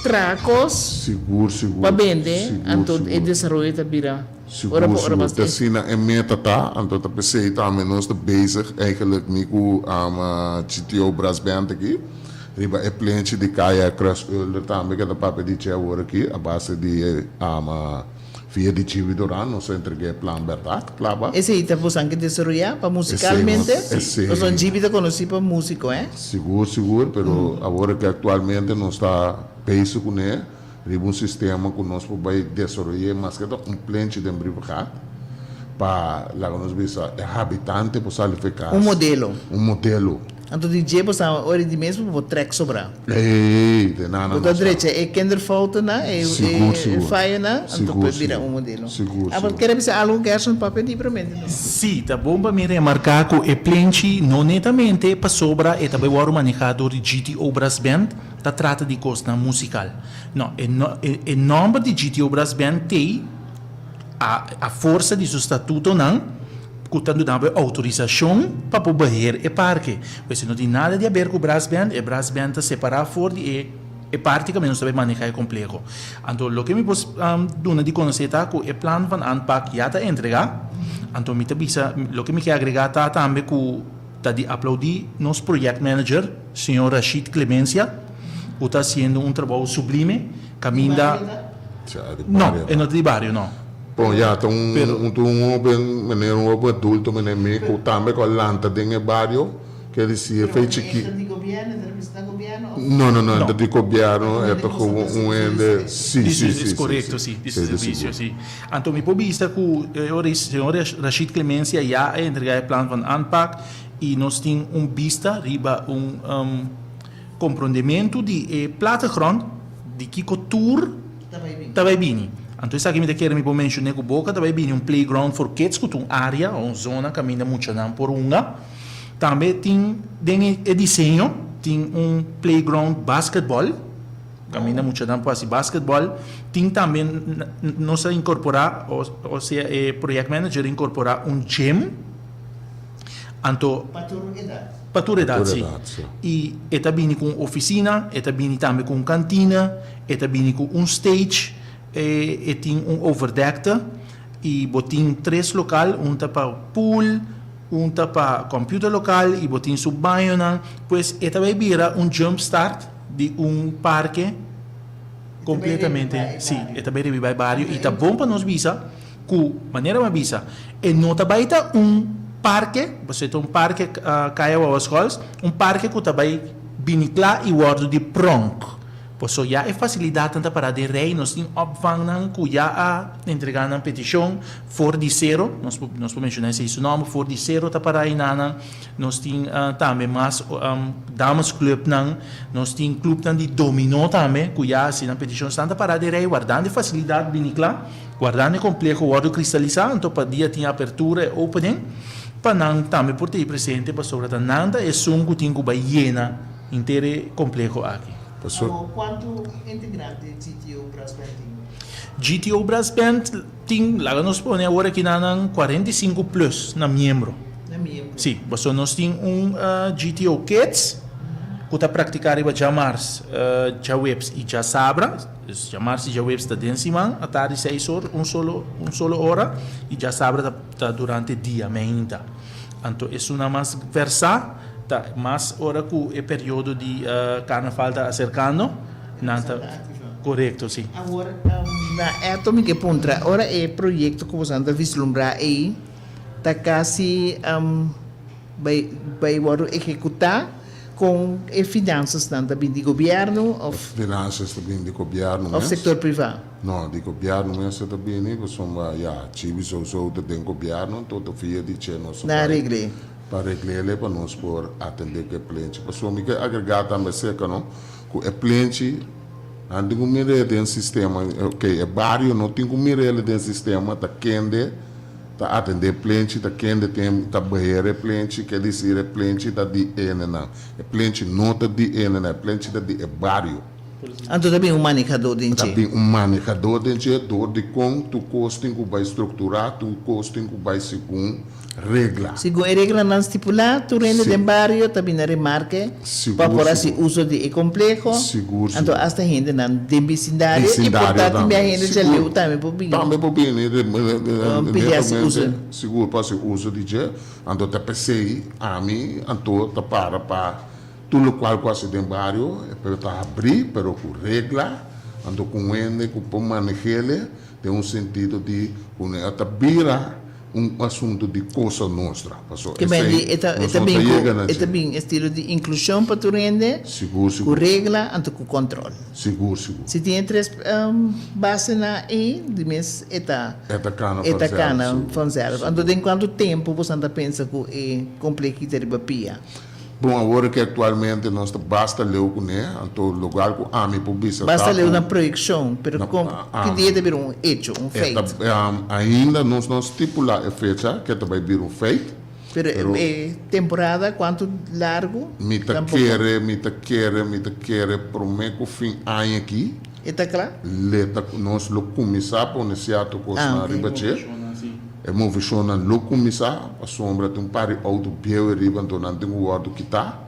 Tracos. Seguro. Para vender, então o desenvolvimento vira. Seguro. Dat zien in metata, en dat pensei também nós estamos bezig eigenlijk niet com a GTO Brasben aqui. Riba é plente de caia cross também que da papel de agora aqui, a base de via de Gibi Duran, nós entreguei plan verdade, claro. Esse aí está buscando que desenvolver para musicalmente. Nós somos Gibi de conhecido para músico, Seguro, pero agora que atualmente nós está peso com ele. Riba sistema que nós podemos desenvolver, mas que é plente de Brivagat para lá nós visa habitante para qualificar. Um modelo. Então, DJ, você hora de mesmo para track sobrar. De nada. Então, direita é kinderfouten, é faia, então pode virar modelo. Seguro. Mas quer dizer, algo que é um papel de promete. Sim, tá bom para me remarcar que o plente não netamente para sobra e também o manejador de GTO Brasben tá trata de coisa musical. Não, o nome de GTO Brasben tem a força de seu estatuto não portanto dá autorização para poder o parque. Pois não tem nada de a ver com o Brasben está separado fora e parte que menos sabe manejar complexo. Então, o que me posso dar de conhecer é que o plano van aanpak já está entregado. Então, o que me quer agregar também que está de aplaudir nosso project manager, senhor Rashid Clemencia, que está fazendo trabalho sublime, caminha. Não, é não de bairro, não. Bom, já tem um adulto, que também com a lanta dentro do bairro, que ele se fez aqui. De governo, da governo? Não, de governo, é como ende. Sim. É correto, sim. De serviço, sim. Então, me pode dizer que o senhor Rashid Clemencia já entregou o plano van aanpak e nós temos vista, riba compreendimento de plataforma de que tour também bem. Então, isso aqui me quer me mencionar que boca também tem playground for kids, que tem área, uma zona que caminha muito por uma. Também tem desenho, tem playground basquetebol, caminha muito por esse basquetebol. Tem também, nós incorporar, ou seja, o project manager incorporar gym. Então, para toda idade, sim. E também com oficina, também com cantina, também com stage. E tem overdeck e botin 3 local, para pool, para computer local e botin subbanho, pois também vira jump start de parque completamente, sim, também revive vários e tá bom para nós visa, que maneira uma visa, e não também tá parque, você tem parque caiu às escolas, parque que também vinicla e guardo de pronto. Pues so ya é facilidade tanto para de rei, nós temos opvang que já a entregar na petição for de zero, nós podemos mencionar isso nome, for de zero tá para aí nós temos também mais damas club nós temos clube de dominó também, que já assim na petição tanto para de rei, guardando facilidade vinicla, guardando complexo, guardo cristalizado, então para dia tem abertura, opening, para não também por ter presente para sobre a nada é som que tem que llena inteiro complexo aqui. Quanto integrante GTO Brass Band tem? GTO Brass Band tem, lá nós põe agora que nós 45 plus na membro. Na membro? Sim, so nós temos GTO Kids, que está praticando já mars, já webs e já sabra, já mars e já webs está dentro de semana, a tarde 6 horas, um solo hora, e já sabra está durante o dia, ainda. Então, é uma mais versa, tá, mas hora que o período de carnaval está acercando, não está correto, sim. Agora, na Atomic Puntra, agora é projeto que você anda vislumbrar aí, está quase vai executar com finanças também de governo ou Finanças também de governo. ou sector privado? Não, de governo mesmo também, porque são chives ou de governo, todo via de cheno. Na regra. Para regler para nós por atender que cliente. Pessoal, me quer agregar também cerca não, que é cliente, ande com mire dentro sistema, ok, é barrio não tem com mire dentro sistema, tá quente, tá atender cliente, tá quente tem tá barreira cliente, que dizer cliente tá de ene não, é cliente não tá de ene não, cliente tá de barrio. Então também um manejador de Também um manejador dentro de como tu costing que vai estruturar, tu costing que vai segundo regra. Segundo a regra não estipulada, tu rende de barrio também na remarque para por assim uso de complexo. Seguro. Então hasta a gente não de vecindário e portanto também a gente já leu também por bem. Também por bem, uso. Seguro para se uso de je, então tá pensei a mim, então tá para tudo qual quase de barrio, pero tá abrir, pero com regra, então com ele, com manejar, tem um sentido de tá vira assunto de coisa nossa. Que bem, é também estilo de inclusão para tu rende, seguro. com regra, então com controle. Seguro. Se tem três bases na E, de mês eta cana fanzero. Então, em quanto tempo você anda pensa que é complexo de papia? Bom, agora que atualmente nós basta ler o né, então lugar que a mim publica. Basta ler uma projeção, pero que dia deve vir hecho, feito. Ainda nós estipula a fecha que vai vir feito. Pero temporada quanto largo? Me quer prometo fim ano aqui. Está claro? Nós lo começar por iniciar com na ribache. É uma visão não começar a sombra tem par auto bem riba então não tem o guardo quitar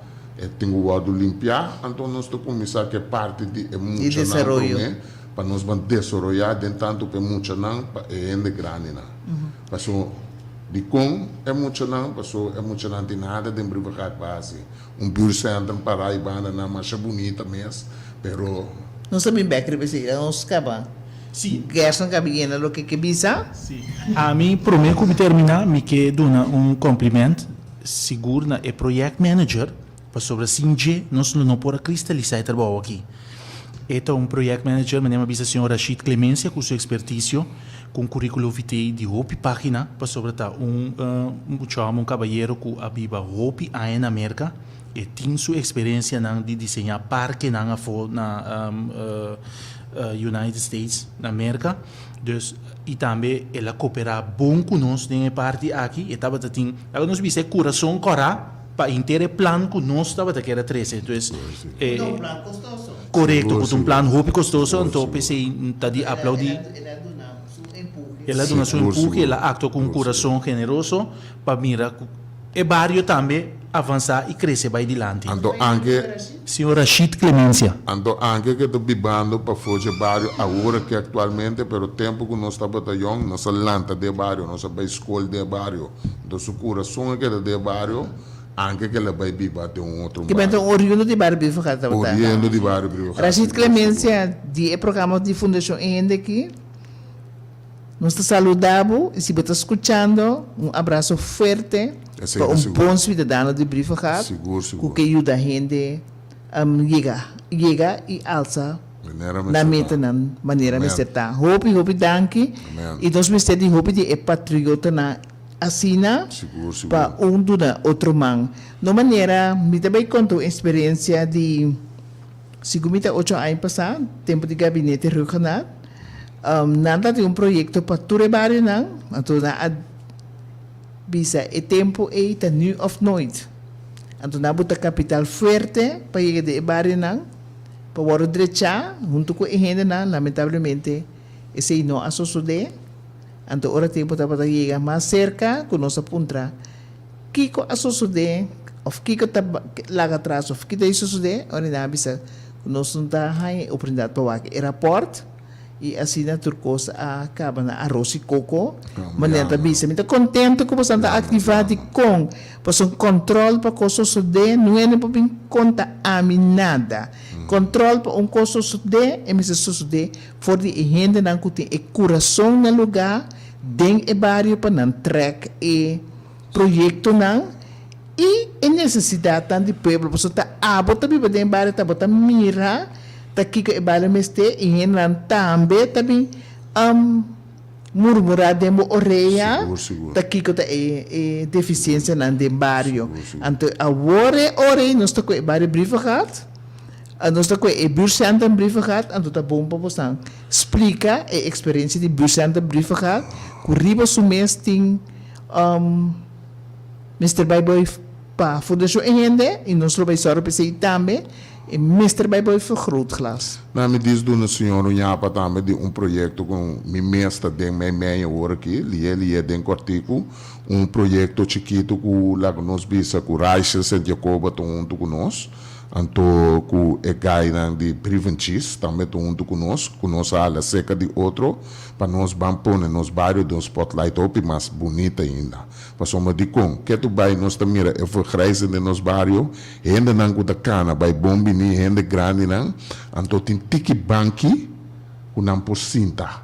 tem o guardo limpar então nós to começar que parte de muito desenvolvimento para nós vamos desenvolver dentro tanto para muito não para ainda grande não passou de com é muito não passou é muito não tem nada de privacidade base bureau centro para aí banda na mais bonita mesmo pero não sabem bem que você não escapa. Sim. Gerson Cabinha, lo que bisa? Sim. A mim, prometo que terminar, me quer dar cumprimento seguro na project manager para sobre assim nós não podemos cristalizar o trabalho aqui. Este é project manager, me chama a senhora Rashid Clemência, com sua expertise, com currículo vitae de hopi página, para sobre um cabalheiro que abiba hopi aí na América e tem sua experiência de desenhar parque na United States, na América. Dus, e também ela coopera bom conosco em parte aqui. E estava assim, agora nós vimos coração corá para inteiro plano que nós estava a querer trazer. Então, um plano custoso. Correto, com um plano muito custoso. Então, pensei, está de aplaudir. Ela dá seu empurre, ela atua com um coração generoso para mirar. E barrio também avançar e crescer vai adiante. Então, anche senhora Rashid Clemência. Então, anche que estou bibando para fazer barrio agora que atualmente, pelo tempo que nós estamos trabalhando, nós lanta de barrio, nós vai escola de barrio, então o coração que é de barrio, anche que ela vai bibar de outro barrio. Que bem, então, oriundo de barrio vivo cá. Oriundo de barrio vivo cá. Rashid Clemência, de programa de fundação ainda aqui. Nós te saludamos e se você está escutando, um abraço forte para bom cidadão de Brifachat, seguro. que ajuda a gente a chegar e alçar na meta nan maneira me seta. Hopi danki. Amen. E nós me sete hopi de é patriota na assina Seguro. para na outro man. No maneira, me também conto experiência de sigumita 8 anos passado, tempo de gabinete regional. Nada de projeto para todo barrio não, então na bisa e tempo é ta nu of nooit. Então na buta capital fuerte para chegar de barrio não, para o direita, junto com a gente não, lamentavelmente, esse não a suceder. Então ora tempo ta para chegar mais cerca com nossa puntra. Kiko a suceder, of kiko ta laga atrás, of kiko isso suceder, ora na bisa nós não tá aí oportunidade para o aeroporto. E assim na turcos acaba na arroz e coco, maneira bisa. Muito contente com você anda atividade com, pois controle para coisa suceder, não é nem para bem conta a mim nada. Controle para coisa suceder, e me suceder, for de gente não que tem coração no lugar, den e barrio para não track e projeto não. E a necessidade de povo, você está bota biba den barrio, tá bota mira. Taki ko ibala meste ingin lang tambe tabi murmurada mo oreia taki ko ta deficiência nan de barrio anto ore nós ta ko ibala brief gehad nós ta ko buurcentrum brief gehad anto ta bom pa posang explica a experiência de buurcentrum brief gehad ku riba sumesting Mr. Bible pa fundação engende e nós lo vai sorpe sei tambe e Mr. Bible vergrootglas. Nou, me diz do senhor Unhapa também de projeto com mi mestra de meia hora aqui, ele den cortico, projeto chiquito com lá nós bisa com Raixa Santiago junto com nós, anto com e gaina de Priventis também junto com nós ala seca de outro, para nós bampone nos bairros de spotlight op mais bonita ainda. Passou de com que tu vai nós também é vergrijzen de nos bairros, ainda não com da cana, vai bombini ainda grande não, anto tem tiki banki, unam por cinta.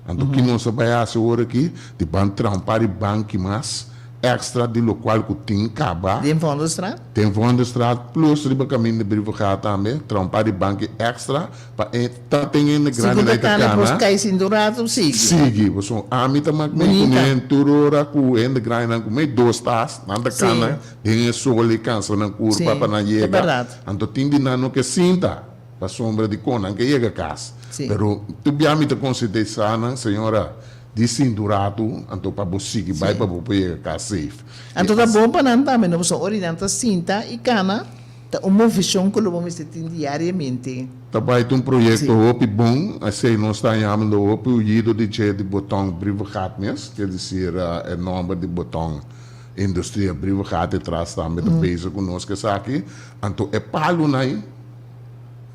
Anto que nós vai a hora aqui, de bantrão para banki mas extra de local que tem caba. Tem fundo estrada? Tem fundo estrada, plus riba caminho de briva também, trampar de banco extra, para tem ainda grande na cana. Segundo a cai sindurado, sigue. Sigue, você a mim também com turora com ainda grande com meio 2 tas, nada cana, tem sol e cansa na curva para não chegar. É verdade. Então tem de não que sinta, para sombra de cona que chega a casa. Pero tu biami te considera sana, senhora. De sindurado, então para você que vai para você ficar safe. Então tá bom para não também, não só orientar cinta e cana, tá uma visão que o homem tem diariamente. Tá vai ter projeto hopi bom, assim nós está chamando hopi o ido de botão privado mesmo, quer dizer é nome de botão indústria privada atrás também da base conosco aqui, então é palo aí.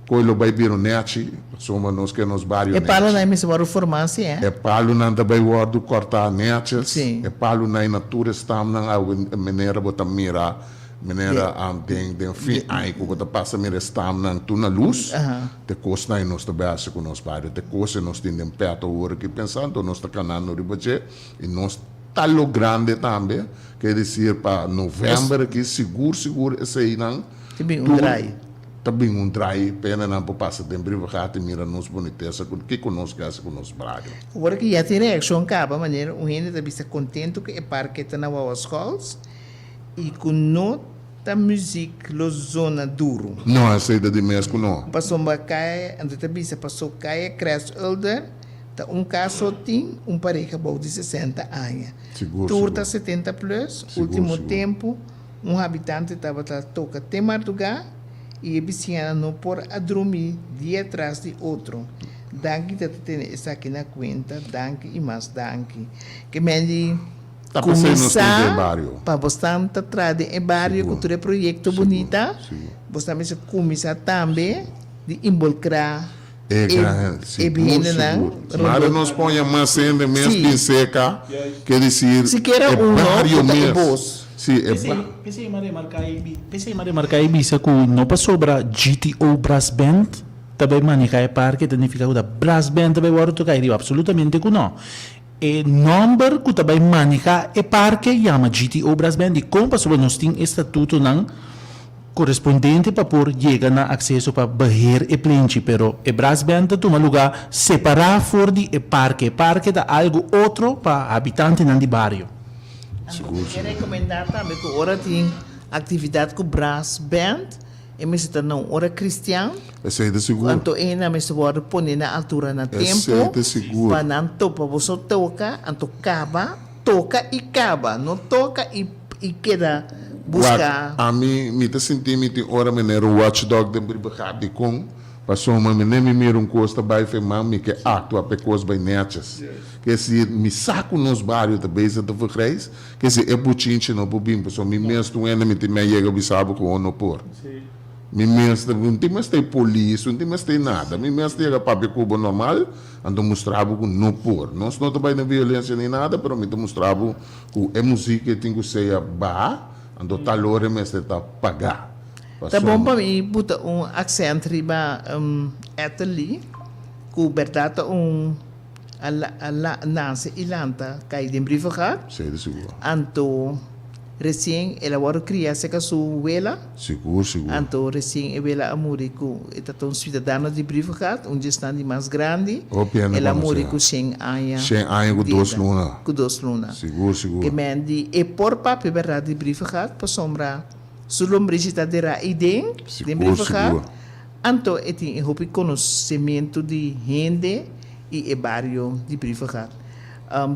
Coilo vai vir o net, somos nós que nos barrios. É palo na emissora formação, é? É palo na também o do cortar net. É palo na natura estamos na maneira bota mira, maneira tem fim aí que bota passa mira estamos na tu na luz. Te costa aí nós também acha com nós barrios, te costa nós temos perto o hora que pensando nós está canando ribache e nós talo grande também, quer dizer para novembro que seguro esse aí não. Também dry. Também dry, pena não passa tempo privado, mira nos boniteza, que conosco gasta com nos braga. Agora que já tem reação caba, maneira, o gente deve estar contente que é parque está na escolas e com nota música lo zona duro. Não, a saída de mesmo não. Passou uma caia, ando também se passou caia, crash elder, tá caso tem pareja bom de 60 anos. Seguro. Turta 70 plus, último tempo, habitante estava toca tem madrugada. E a vizinha não por a dormir dia atrás de outro. Danke de ter isso aqui na conta, danke e mais danke. Que me começar para você entrar em barrio com todo projeto bonita, você também começar também de involucrar e bem mas nós ponhamos mais ainda mesmo seca, quer dizer, se quer barrio mesmo. Sim, pensei em marcar isso que não passou para GTO Brass Band, também manejar o parque, significa que Brass Band também vai tocar absolutamente que não. E número que também manejar o parque chama GTO Brass Band e como passou nós tem estatuto não correspondente para por llegar na acesso para beheer e plenche, pero e brasbenta toma lugar separar for di e parque da algo outro para habitante nan di barrio. Eu recomendar também que ora tem atividade com brass band e me se não ora cristiano. Esse é de seguro. Anto ena me se pode pôr na altura na Esse tempo. é de seguro. Para não topa você toca, anto caba, toca e caba, não toca e queda buscar. A mim, me te senti me te ora me nero watchdog de brigade de com. Passou uma menina me costa by femam me que actua pecos by netjes. Que se me saco nos barrios de base de vergreis, que se é buchinche no bubim, passou me mesmo tu ena me te me chega bisabo com ono por. Me mesmo não tem mais tem polícia, não tem mais tem nada. Me mesmo chega para cubo normal, ando mostrava com no por. Não se nota bem na violência nem nada, pero me te mostrava com a música que tem que ser ba, ando talore mesmo tá pagar. Tá bom para mim, botar accent riba Italy, que verdade nasa ilanta cai de briefing gaat. Sei de seguro. Anto recém ela agora criança que sua vela. Seguro. Anto recém ela amore com etaton cidadano de briefing gaat, onde está de mais grande. Ela amore com 100 anos. 100 anos com 2 lunas. Com 2 lunas. Seguro. Que mendi e por papi verdade de briefing gaat, para sombra sulombricita dera idem de briefing gaat. Anto eti hopi conhecimento de gente e barrio de briefing gaat.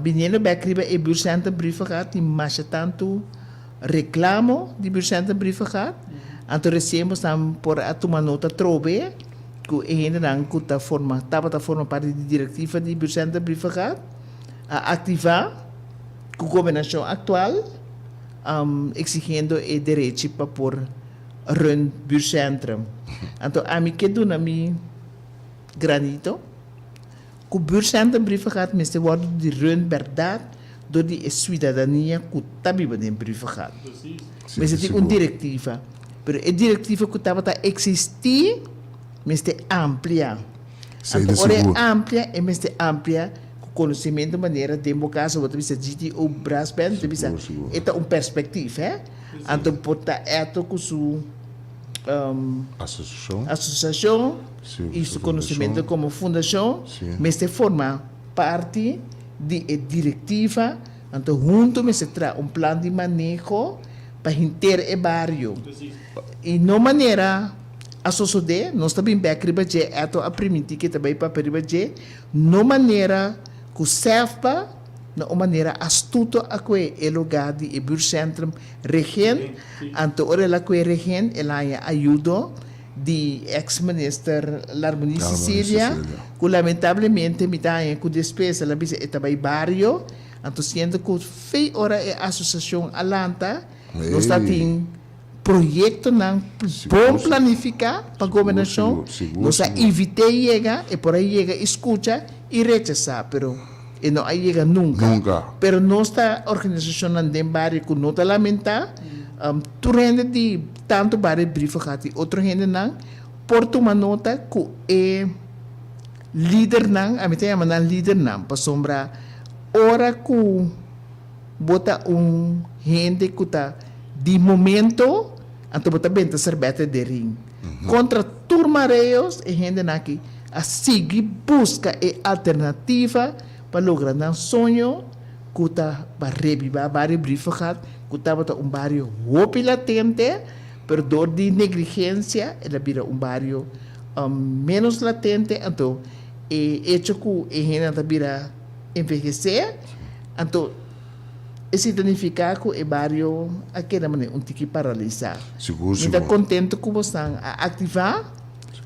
Binelo bekriba e buurcentrum briefing gaat, die masha tanto reclamo de buurcentrum briefing gaat. Anto recebemos dan por a tomar nota trobe, que ainda não está forma parte de diretiva de buurcentrum briefing gaat, a ativar com a governação atual, exigindo o direito para por run buurcentrum. Anto a mim que do na mi granito, que o buurcentrum briefing gaat, mas wordt de run verdade door die cidadania que está viva em briefing gaat. Mas tem uma diretiva, pero a diretiva que estava a existir, mas é amplia. Anto ora é amplia e mas é amplia conhecimento de maneira democrática, você bisa GTO Brasben, você bisa eta perspectiva, anto porta eto com su associação e su conhecimento como fundação, mas se forma parte de diretiva, anto junto me se tra plano de manejo para inteiro o barrio. E não maneira a sociedade, nós também bekriba je eto a permitir que também para periba je, não maneira que serve na maneira astuta a que é lugar de buurcentrum regen, anto ora la que regen ela ajuda de ex-minister Larmoni Sicilia, que lamentavelmente me dá com despesa la bisa etabay barrio, anto sendo que fei ora é associação Alanta, nós tem projeto não bom planificar para a governação, nós evitei chegar e por aí chega escuta e rechazar, pero e não aí chega nunca. Pero nossa organização andem barrio que não está lamentar, tu rende de tanto barrio briefing gaat, outro rende não, por tomar nota que é líder não, a mim tem a líder não, para sombra hora que bota gente que está de momento, então bota bem cerveja de ring. Contra turmareios e gente aqui a seguir busca e alternativa para lograr um sonho que está para reviver barrio briefing gaat, que estava barrio hopi latente, pero dor de negligência, ela vira barrio menos latente, então hecho que a gente vira envelhecer, então isso significa que o barrio aqui não é tique paralisado. Seguro. Está contente que você está a ativar,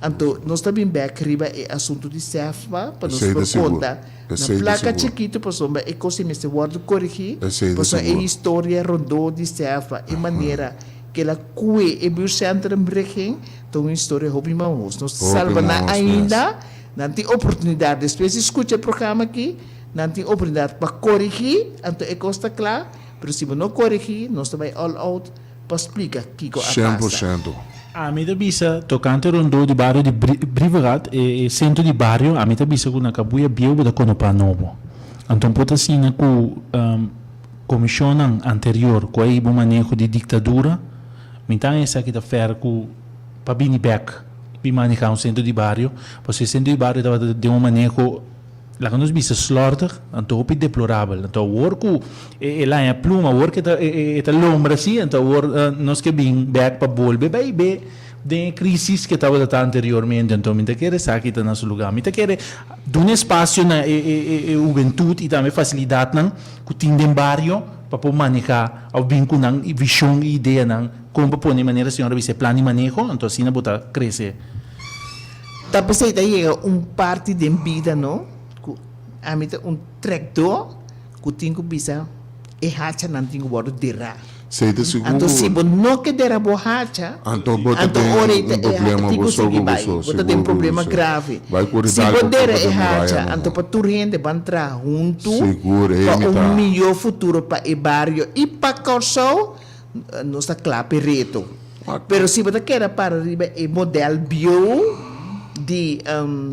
então nós também bekriba o assunto de serva para nos dar conta. Na placa chiquita, por exemplo, é coisa que se pode corrigir, por a história rondou de serva, de maneira que ela cue e buurcentrum regen, então uma história hobby mamos. Nós salvamos ainda, não tem oportunidade, depois escuta o programa aqui, não tem oportunidade para corrigir, então é coisa clara, mas se não corrigir, nós também all out para explicar o que acontece. 100%. A mim da bisa tocante rondo de barrio de Briverat e centro de barrio, a mim da bisa na cabuia bio da conopa novo. Então pode assim na comissão anterior com aí bom manejo de ditadura, Então, essa aqui está fer com para bini back, para manejar um centro de bairro, porque o centro de bairro estava de um manejo lá que nós vimos slaughter, então é deplorável. Então, o work lá é pluma, o work é lombra assim, então nós que bem back para volver, bem de crise que estava anteriormente, então me quer estar aqui no nosso lugar, me quer dar um espaço na juventude e também facilidade não que tem de bairro para poder manejar ao bem com não visão e ideia não como para de maneira senhora se plano de manejo, então assim não botar crescer. Tá pensando aí parte de vida, não? A mim tractor que tem que bisa hacha não tem que botar dera. Seita seguro. Então se não que dera borracha, então bota problema você tem problema grave. Se dera hacha, então para tu rende bantra junto para melhor futuro para o bairro e para causar nossa clave reto. Pero se você quer para o modelo bio de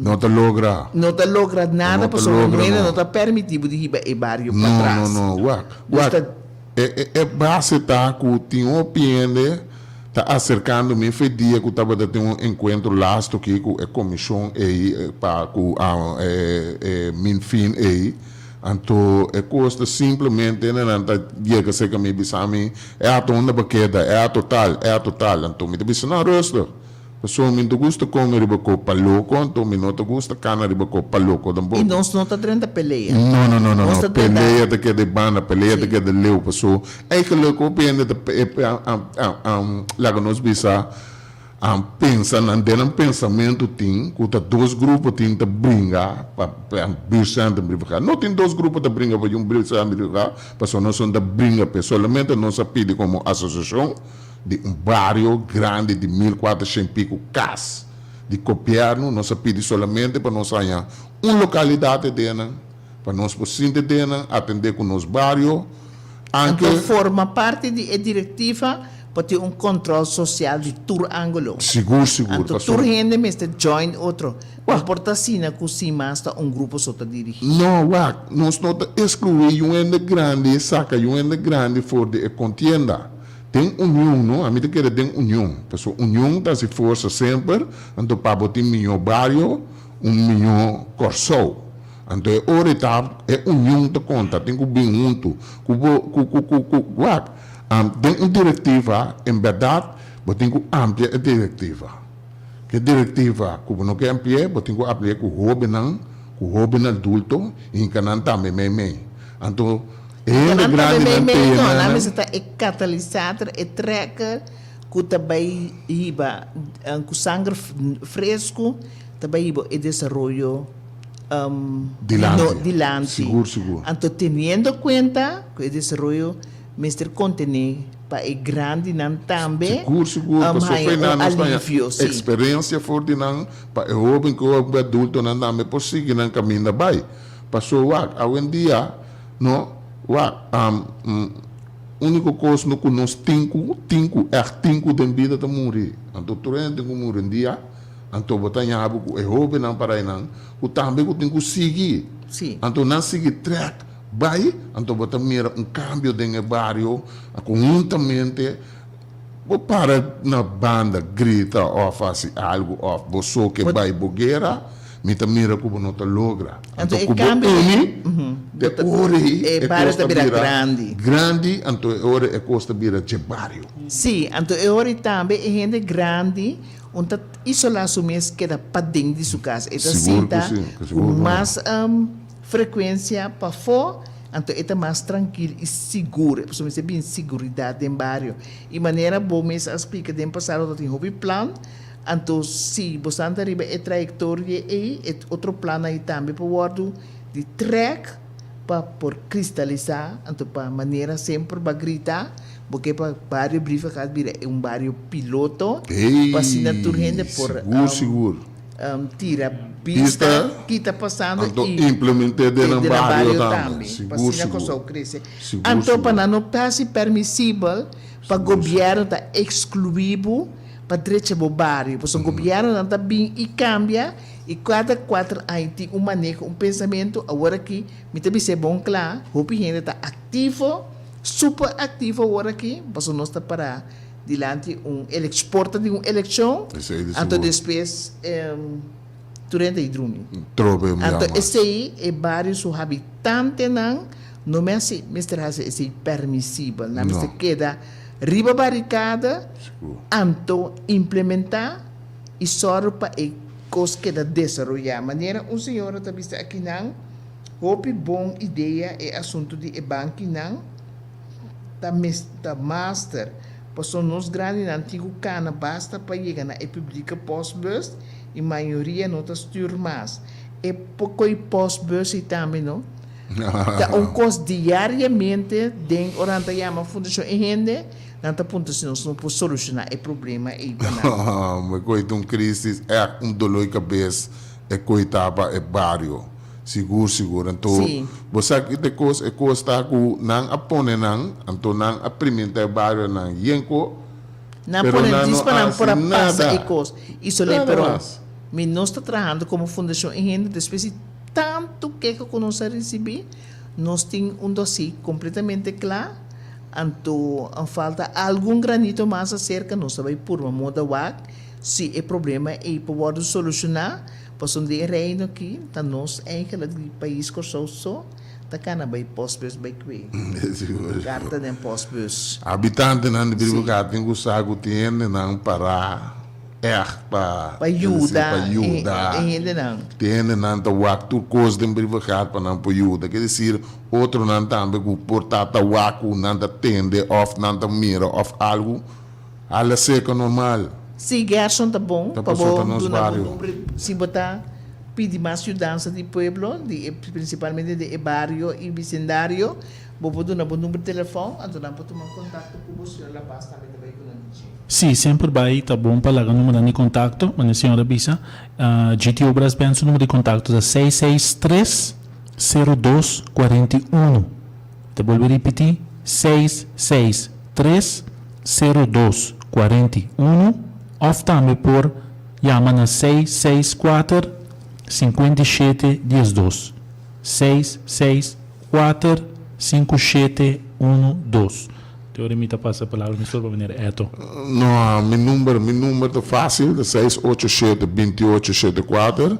não te logra nada porque não te permite de ir para o bairro para trás. Não. É base tá que tinha um opinião tá acercando me foi dia que estava tendo um encontro lasto aqui com a comissão aí para com min fim aí então é costa simplesmente não tá dia que se que me bisami é a tonda baqueda é a total então me disse não rosto pessoa me gusta comer riba com paloco então me não gusta cana riba com paloco e nós não tá treinando peleia não peleia de que de banda peleia de que de leu pessoa é que leu compreende lá que nós bisa pensa não pensamento tem que tá dois grupos tem que brincar para bisar de brincar não tem dois grupos de brincar para bisar de brincar pessoa não são de brincar pessoalmente não se pede como associação de bairro grande de 1.400 e pico casas de governo, nós pedimos somente para nós ganhar uma localidade dela, para nós possível dela atender com nos bairros. Então forma parte da diretiva para ter controle social de todo ângulo. Seguro. Então todo gente mesmo join outro. Importa sina que se mais grupo só está dirigindo. Não, nós não excluir um grande, saca um grande for de contienda. Tem união, não? A mim que tem união. Pessoal, união está se força sempre. Então, para botar melhor bairro, melhor corso. Então, é união da conta. Tem que bem junto. Tem uma diretiva, em verdade, tem que ampliar a diretiva. Que diretiva, como não quer ampliar, tem que ampliar com o jovem adulto, e que não também Então, não está catalisador, tracker, que também iba com sangue fresco, também iba o desenvolvimento dilante. Seguro. Então, tendo conta que o desenvolvimento mestre contém para o grande não também. Seguro. Alívio, sim. Experiência forte não para o jovem que o adulto não também possível não caminha bem. Passou hoje em dia, não único coisa no que nós temos de vida de morrer. Então, tu tem que morrer um dia, então, botar em abo, é jovem não para aí não, o também tem que seguir. Então, não seguir track, vai, então, botar mira cambio no bairro, conjuntamente, para na banda grita ou faz algo, ou você que vai bogueira, mita mira como não te logra. Então, o cambio de ori é costa bira grande. Grande, então ori é costa bira de bairro. Sim, então ori também é gente grande, onde isolação mesmo queda para dentro de sua casa. Então, com mais frequência para fora, então é mais tranquilo e seguro. Porque você bem seguridade no bairro. E maneira boa mesmo explica de passado tem hobby plan. Então, se você arriba a trajetória e outro plano aí também para o de track para por cristalizar, então para maneira sempre para gritar, porque para bairro brifa é bairro piloto, para se naturalmente por seguro. Tira pista que está passando então, e implementar dentro do bairro também. Para se não crescer. Então, para não passe permissível para o governo tá excluído para direito do bairro, porque o governo não está bem e cambia, e cada 4 anos tem manejo, pensamento, agora aqui, me também é bom claro, o gente está ativo, super ativo agora aqui, porque não está para dilante porta de uma eleição, então depois durante a drumi. Então esse aí é vários habitantes não é assim, Mr. Hase é permissível, não é queda riba barricada, então implementar e só para a coisa que da desenvolver. Maneira senhor está vista aqui não, houve boa ideia é assunto de banco não, da master, passou nos grandes antigo cana basta para chegar na publica postbus e maioria não está estuur mais. É pouco postbus e também não. Tá custo diariamente dentro oranta chama fundação e rende nanta ponto se não pode solucionar o problema aí mas coito crise é dolor de cabeça é coitava é bairro seguro então você aqui de coisa é costa com não apone não então não aprimenta bairro não yenko não pode disparar para passar e coisa isso é pero me não está trabalhando como fundação e rende depois tanto que nós recebemos, nós temos dossiê completamente claro, então falta algum granito mais acerca, nós sabemos por uma moda se o problema é para solucionar, para um dia reino aqui, então nós aquele país que só tá cana vai postbus vai que carta nem postbus habitante não de Brivocata tem gostado tem não para para ajudar tem não tá waktu coisa de Brivocata para não ajuda quer dizer outro não também que portar waku não tá tende off não tá mira off algo ala seca normal se Gerson tá bom para bom se botar pedir mais ajudança do pueblo principalmente de barrio e vecindário vou dar um número de telefone então não pode tomar contato com você lá basta também vai com Sim, sempre vai, tá bom para largar o número de contato, mas a senhora bisa, GTO Brasben, o número de contato é 663-0241. Te vou repetir, 663-0241, ou também por chama na 664-5712. 664-5712. Teoria me passa a palavra, me só para venir eto. Não, meu número é fácil, é 687-2874.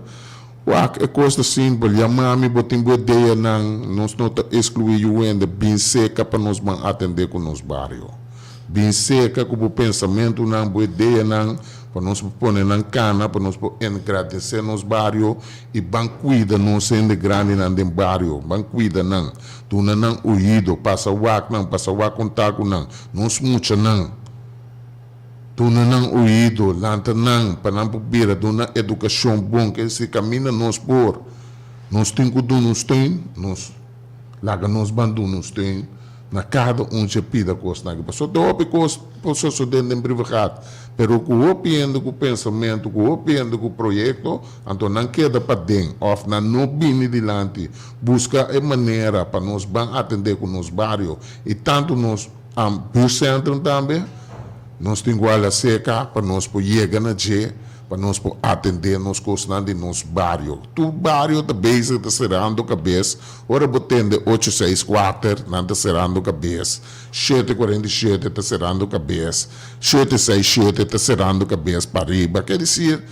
É coisa simples, chamar-me, botar em boa ideia, nós não excluir o ende, bem seca para nós atender com nos bairros. Bem seca, com o pensamento, não boa ideia, para nós pôr na cana, para nós agradecer nos bairros e bancuida não sendo grande no bairro, bancuida não. Tu não ouído, passa o contato não smucha não. Tu não ouído, lanta não, para não beber, tu não educação bom que se caminha nos por. Nós temos que nos tem, nós larga nos bandu nos tem. Na cada já pida coisa na pessoa dope coisa posso dentro de privado pero com o pensamento com o projeto então não queda para dentro of não bine dilante busca a maneira para nós atender com nos bairros e tanto nos centro também nós temos a seca para nós chegar na G para nós atender nos coisas de nos bairros. Tu bairro da base está cerrando a cabeça, ora botende 864 não está cerrando a cabeça, 747 está cerrando a cabeça, 767 está cerrando a cabeça para riba. Quer dizer,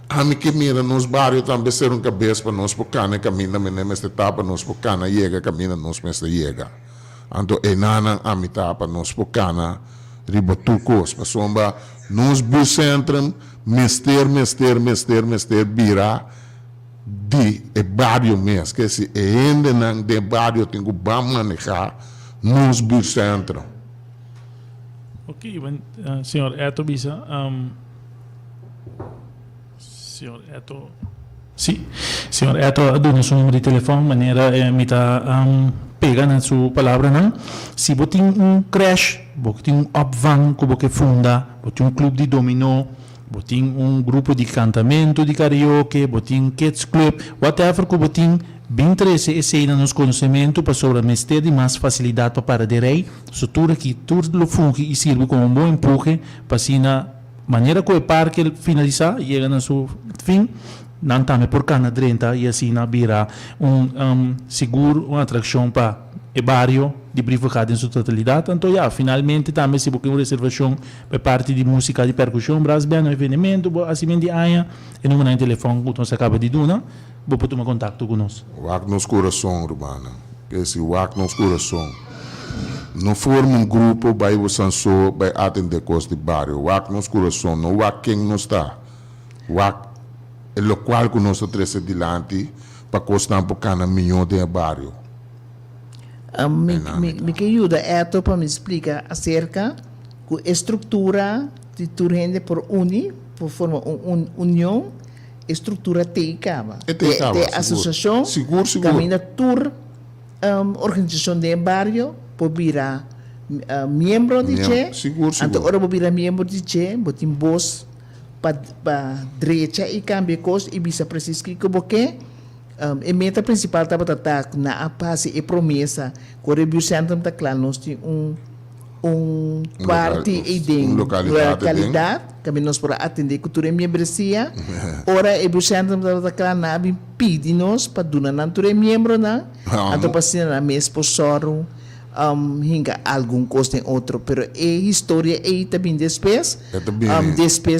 a mim que mira nos bairros também cerram a cabeça para nós por cana caminha, mas etapa nós por cana chega, caminha nós mas chega. Então é nana a mim para nós por cana riba tu coisa, para somba nos bus centrum Mester, bira de bairro mesmo, que se ainda não de bairro tem que manejar nos bus centro. Ok, senhor Eto bisa, senhor Eto, sim, senhor Eto, dona seu número de telefone, maneira me tá pega na sua palavra não. Se você tem crash, você tem opvang, que você funda, você tem clube de dominó. Botin grupo de cantamento, de karaoke, botin kids club, whatever que botin bem interesse esse aí nos conhecimento para sobre a de mais facilidade para direi, sutura que tudo lo funge e sirve como um bom empurre para assim na maneira que o parque finalizar e chega no seu fim, não também por cana 30 e assim na vira seguro, uma atração para e barrio de Brivacada em sua totalidade. Então, finalmente também se você uma reservação para parte de música de percussão, brasileiro, evento, assim de aia, e não tem telefone que você acaba de dar, você pode tomar contato conosco. Wak nos coração, Urbana. Que esse Wak nos coração. Não forma um grupo para o Sansô, para atender coisas de bairro. Wak nos coração, não Wak quem não está. Wak é o qual que nós trazemos adiante para custar por cada milhão de bairro. Me que ajuda para me explicar acerca da estrutura de Turrende por por formar uma união, estrutura TICABA. De associação, seguro. Camina Tur, organização de barrio, por virar membro de Che. Seguro. Então, ora por virar membro de Che, botim boss para direita e cambia coisa e bisa preciso que porque a meta principal estava na base e promessa que o Review Center está claro, nós temos parte e localidade que nós para atender cultura e membresia. Ora, o Review Center está claro, na pede nós para donar na cultura e membro, então para ser na mesma sponsor, hinga algum custo em outro, pero a história é também depois,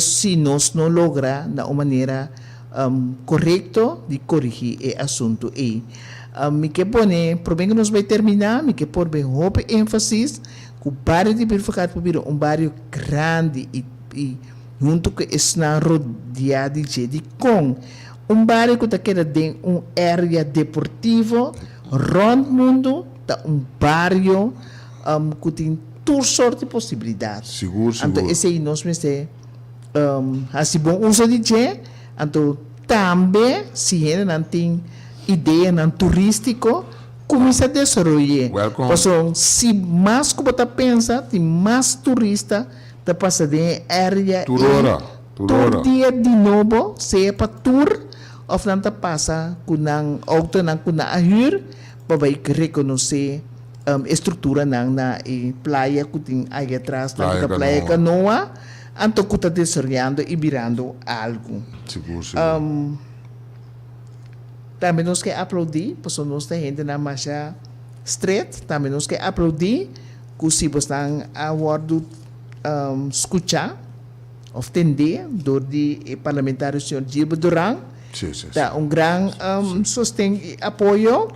se nós não logra na maneira correto de corrigir o assunto me que pone, por bem que nós vai terminar, me que pôr bem roupa ênfase que o bairro de Brivacada é um bairro grande e junto que está rodeado de com um bairro que queda de área deportiva rond mundo, bairro que tem toda sorte de possibilidades. Seguro. Então esse aí nós assim bom uso de então, também, se ele não tem ideia não turístico, começa a desenvolver. Porque se mais que você pensa, tem mais turista que passa de área. Todo dia de novo, se é para tour, ou não passa com auto com a hur, para vai reconhecer a estrutura na praia que tem aí atrás, na praia Canoa. Então, que está desenvolvendo e virando algo. Seguro. Também nós queremos aplaudir, porque nós temos gente na marcha street, também nós queremos aplaudir, que se você está a bordo escutar, ou atender, do parlamentar, o senhor Gilberto Duran, dá grande sustento e apoio.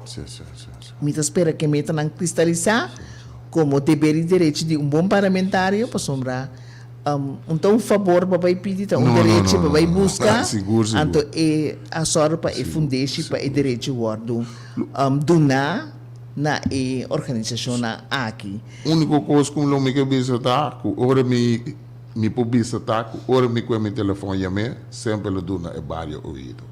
Me espera que me tenham cristalizar como dever e direito de bom parlamentário, para sombrar. Então, um favor para pedir, direito para buscar, então a sorte para fundir para o direito guardo donar na organização aqui. Único coisa que eu me quero visitar, que ora me publicitar, que ora me com meu telefone sempre lo dona é vários ouvido.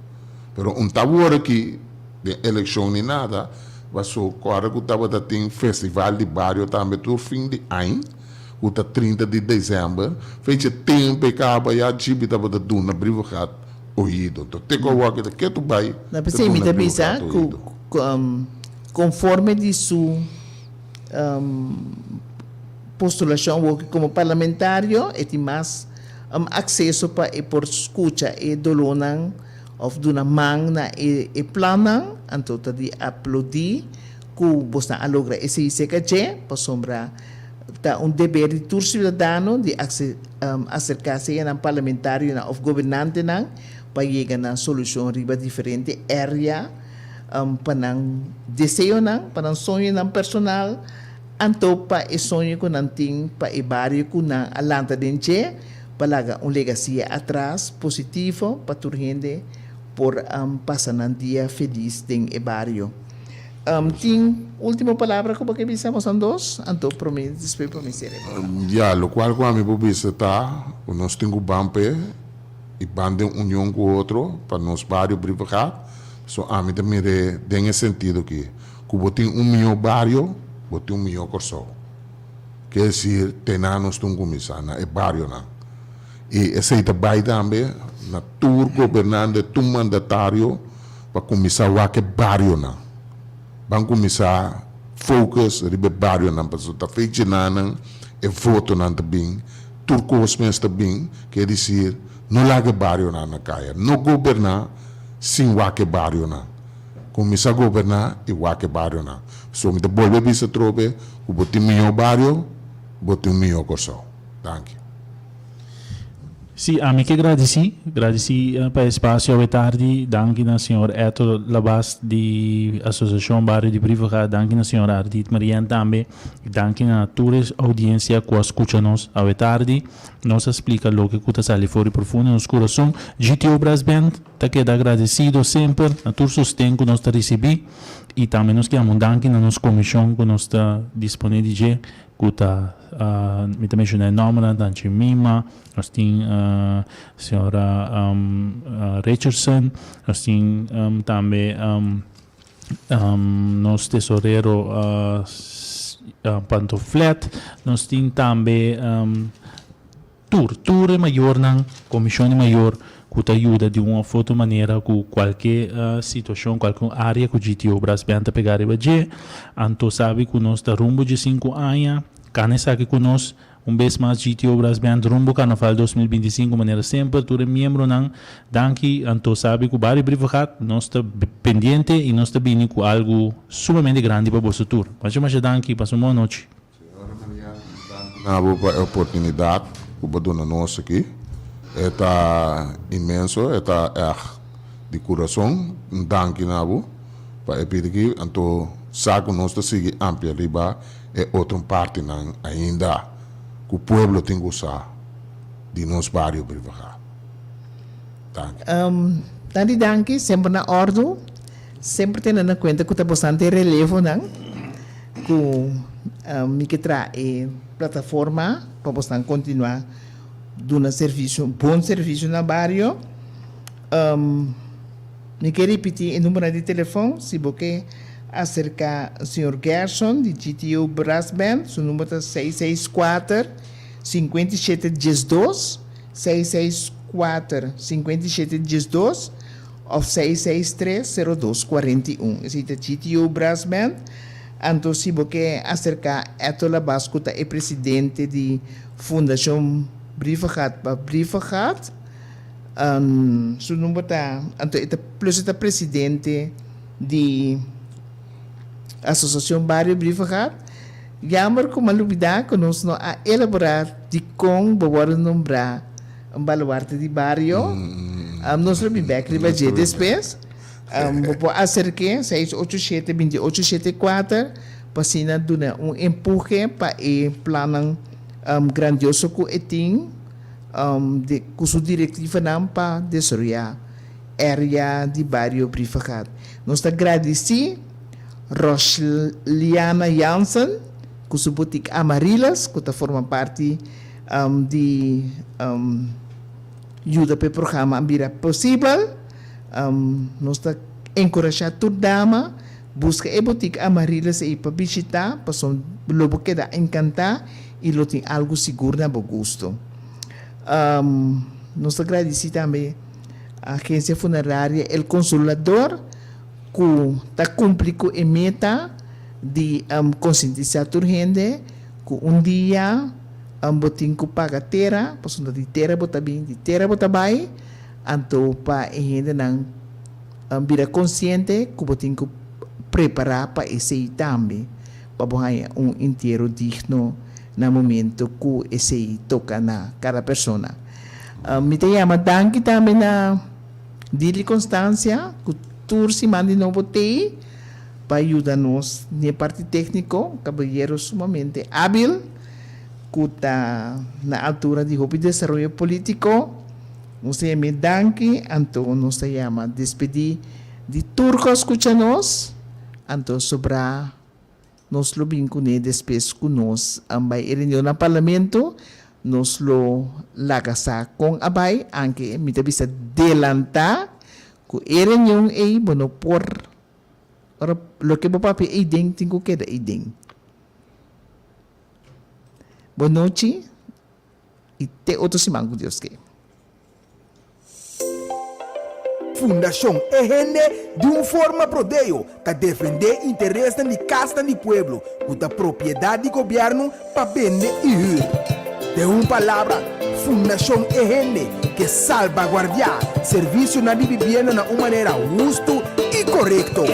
Pero tabor aqui de eleição nem nada, mas só agora que estava tendo festival de bairro também todo fim de ano. O 30 de dezembro, fez tempo que a Baia Jibi estava dando na Brivacada ouvido. Então, tem que ir que tu vai. Na pessoa me avisa que conforme de sua postulação como parlamentário, tem mais acesso para por escuta e dolonan of do na mang na e plana, então de aplaudir que você alogra esse CKG para sombra dever de todo cidadão de acercar-se ao parlamentário ou governante para chegar a solução riba diferente área para desejo para sonho personal então para o sonho que não tem para o bairro que não alanta dentro para legacy atrás positivo para toda gente por passar um dia feliz dentro do bairro. Tem última palavra como que pensamos em dois, então despeito prometer. O qual quando me publica está, nós temos bampe e bande união com o outro para nos bairros privados. So a mim também tem esse sentido que tem milhão bairro, tem milhão corso. Quer dizer, tem nós temos começar na é bairro não. E esse também também na tour governante, tu mandatário para começar o que bairro não. Vamos começar a focus ribe bairro não para estar feito não e voto não também turcos mesmo também quer dizer não larga bairro não na caia não governar sem o que bairro não começa a governar e o que barrio na. So me devolve bisa trope, o botim meu barrio, botim meu corso. Thank you. Sì, a me che agradeci per spazio e tardi, danke na signor Eto Labas di Associazione Barrio di Privaca, danke na signor Ardit Marian tambe, danke na tourist audiência que escucha-nos a tardi, nos explica lo que cuta sali fuori profundo nos coração, GTO Brass Band, ta queda agradecido sempre, na tur sostén que nos ta recebi, e também nos queremos danke na nos comissão que nos ta disponível, kuta mi ta mencionei nome da Mima, nós tem senhora Richardson, nós tem também nosso tesoureiro Pantoflet, nós tem também tour maior na comissão maior que ajuda de uma outra maneira com qualquer situação, qualquer área que o GTO Brasil está pegar e vai. Então sabe que nós está rumbo de 5 anos, cane sabe que nós vez mais GTO Brasil rumbo Carnaval 2025 maneira sempre, tu é membro não, danke, então sabe que o Barrio Privacat nós está pendente e nós está vindo com algo sumamente grande para o vosso tour. Mas danke, passou uma boa noite. Senhora Maria, danke na oportunidade que o dona nós aqui. Eta imenso, eta de coração, danke nabo, para pedir que anto saco nós sigue amplia riba é outra parte não ainda que o povo tem que usar de nos barrio privado. Danke. Danke, sempre na ordem, sempre tendo na conta que está bastante relevo não, que me que traz plataforma para você continuar dando serviço, bom serviço no barrio. Me quero repetir o número de telefone, se você acerca o Sr. Gerson, de GTO Brass Band, seu número é 664-5712, 664-5712, ou 663-0241. Esse é GTO Brass Band. Então, se você acerca Etola Bascuta, é presidente de Fundação Privacat para Privacat, seu número está, então, plus está presidente de Associação Barrio Privacat, jammer como novidade que nós não a elaborar de como vamos nombrar baluarte de barrio, nós vamos ver que vai ser depois, vou acercar 687-2874 para assinar empurre para o plano grandioso que tem de curso diretivo para desenvolver área de barrio Privacat. Nós agradecemos Rosliana Jansen, com sua boutique Amarillas, que forma parte de ajuda para o programa Ambira Possível. Nós encorajamos toda dama busca a boutique Amarillas e para visitar, para o lobo queda encantar e lo tem algo seguro na bom gosto. Nós agradecemos também a agência funerária El Consolador, que está cumprindo com a meta de conscientizar a gente que dia botin que paga terra, para de terra bota bem, de terra bota bem, então para a gente não vira consciente que botin que preparar para esse também, para ganhar inteiro digno no momento que esse toca na cada pessoa. Me chama danke também na Dili Constância, que tour se manda não botei para ajudar-nos na parte técnica, caballeiro sumamente hábil, que está na altura de o desenvolvimento político. Nós me danke, então nós chama despedir de turcos escucha-nos, então sobra nós lo vincune depois que nós vai reunião no parlamento, nós lo lagasa com abay, anche me bisa delanta que a reunião é bueno por lo que papi é ding tingo queda é ding. Boa noite e te outro semana com Deus que. Fundação EGN de uma forma prodeio para defender interesses da casa do povo, com a propriedade do governo para vender e ir. De uma palavra, Fundação EGN que salvaguardia serviço na vivienda de uma maneira justa y correcto.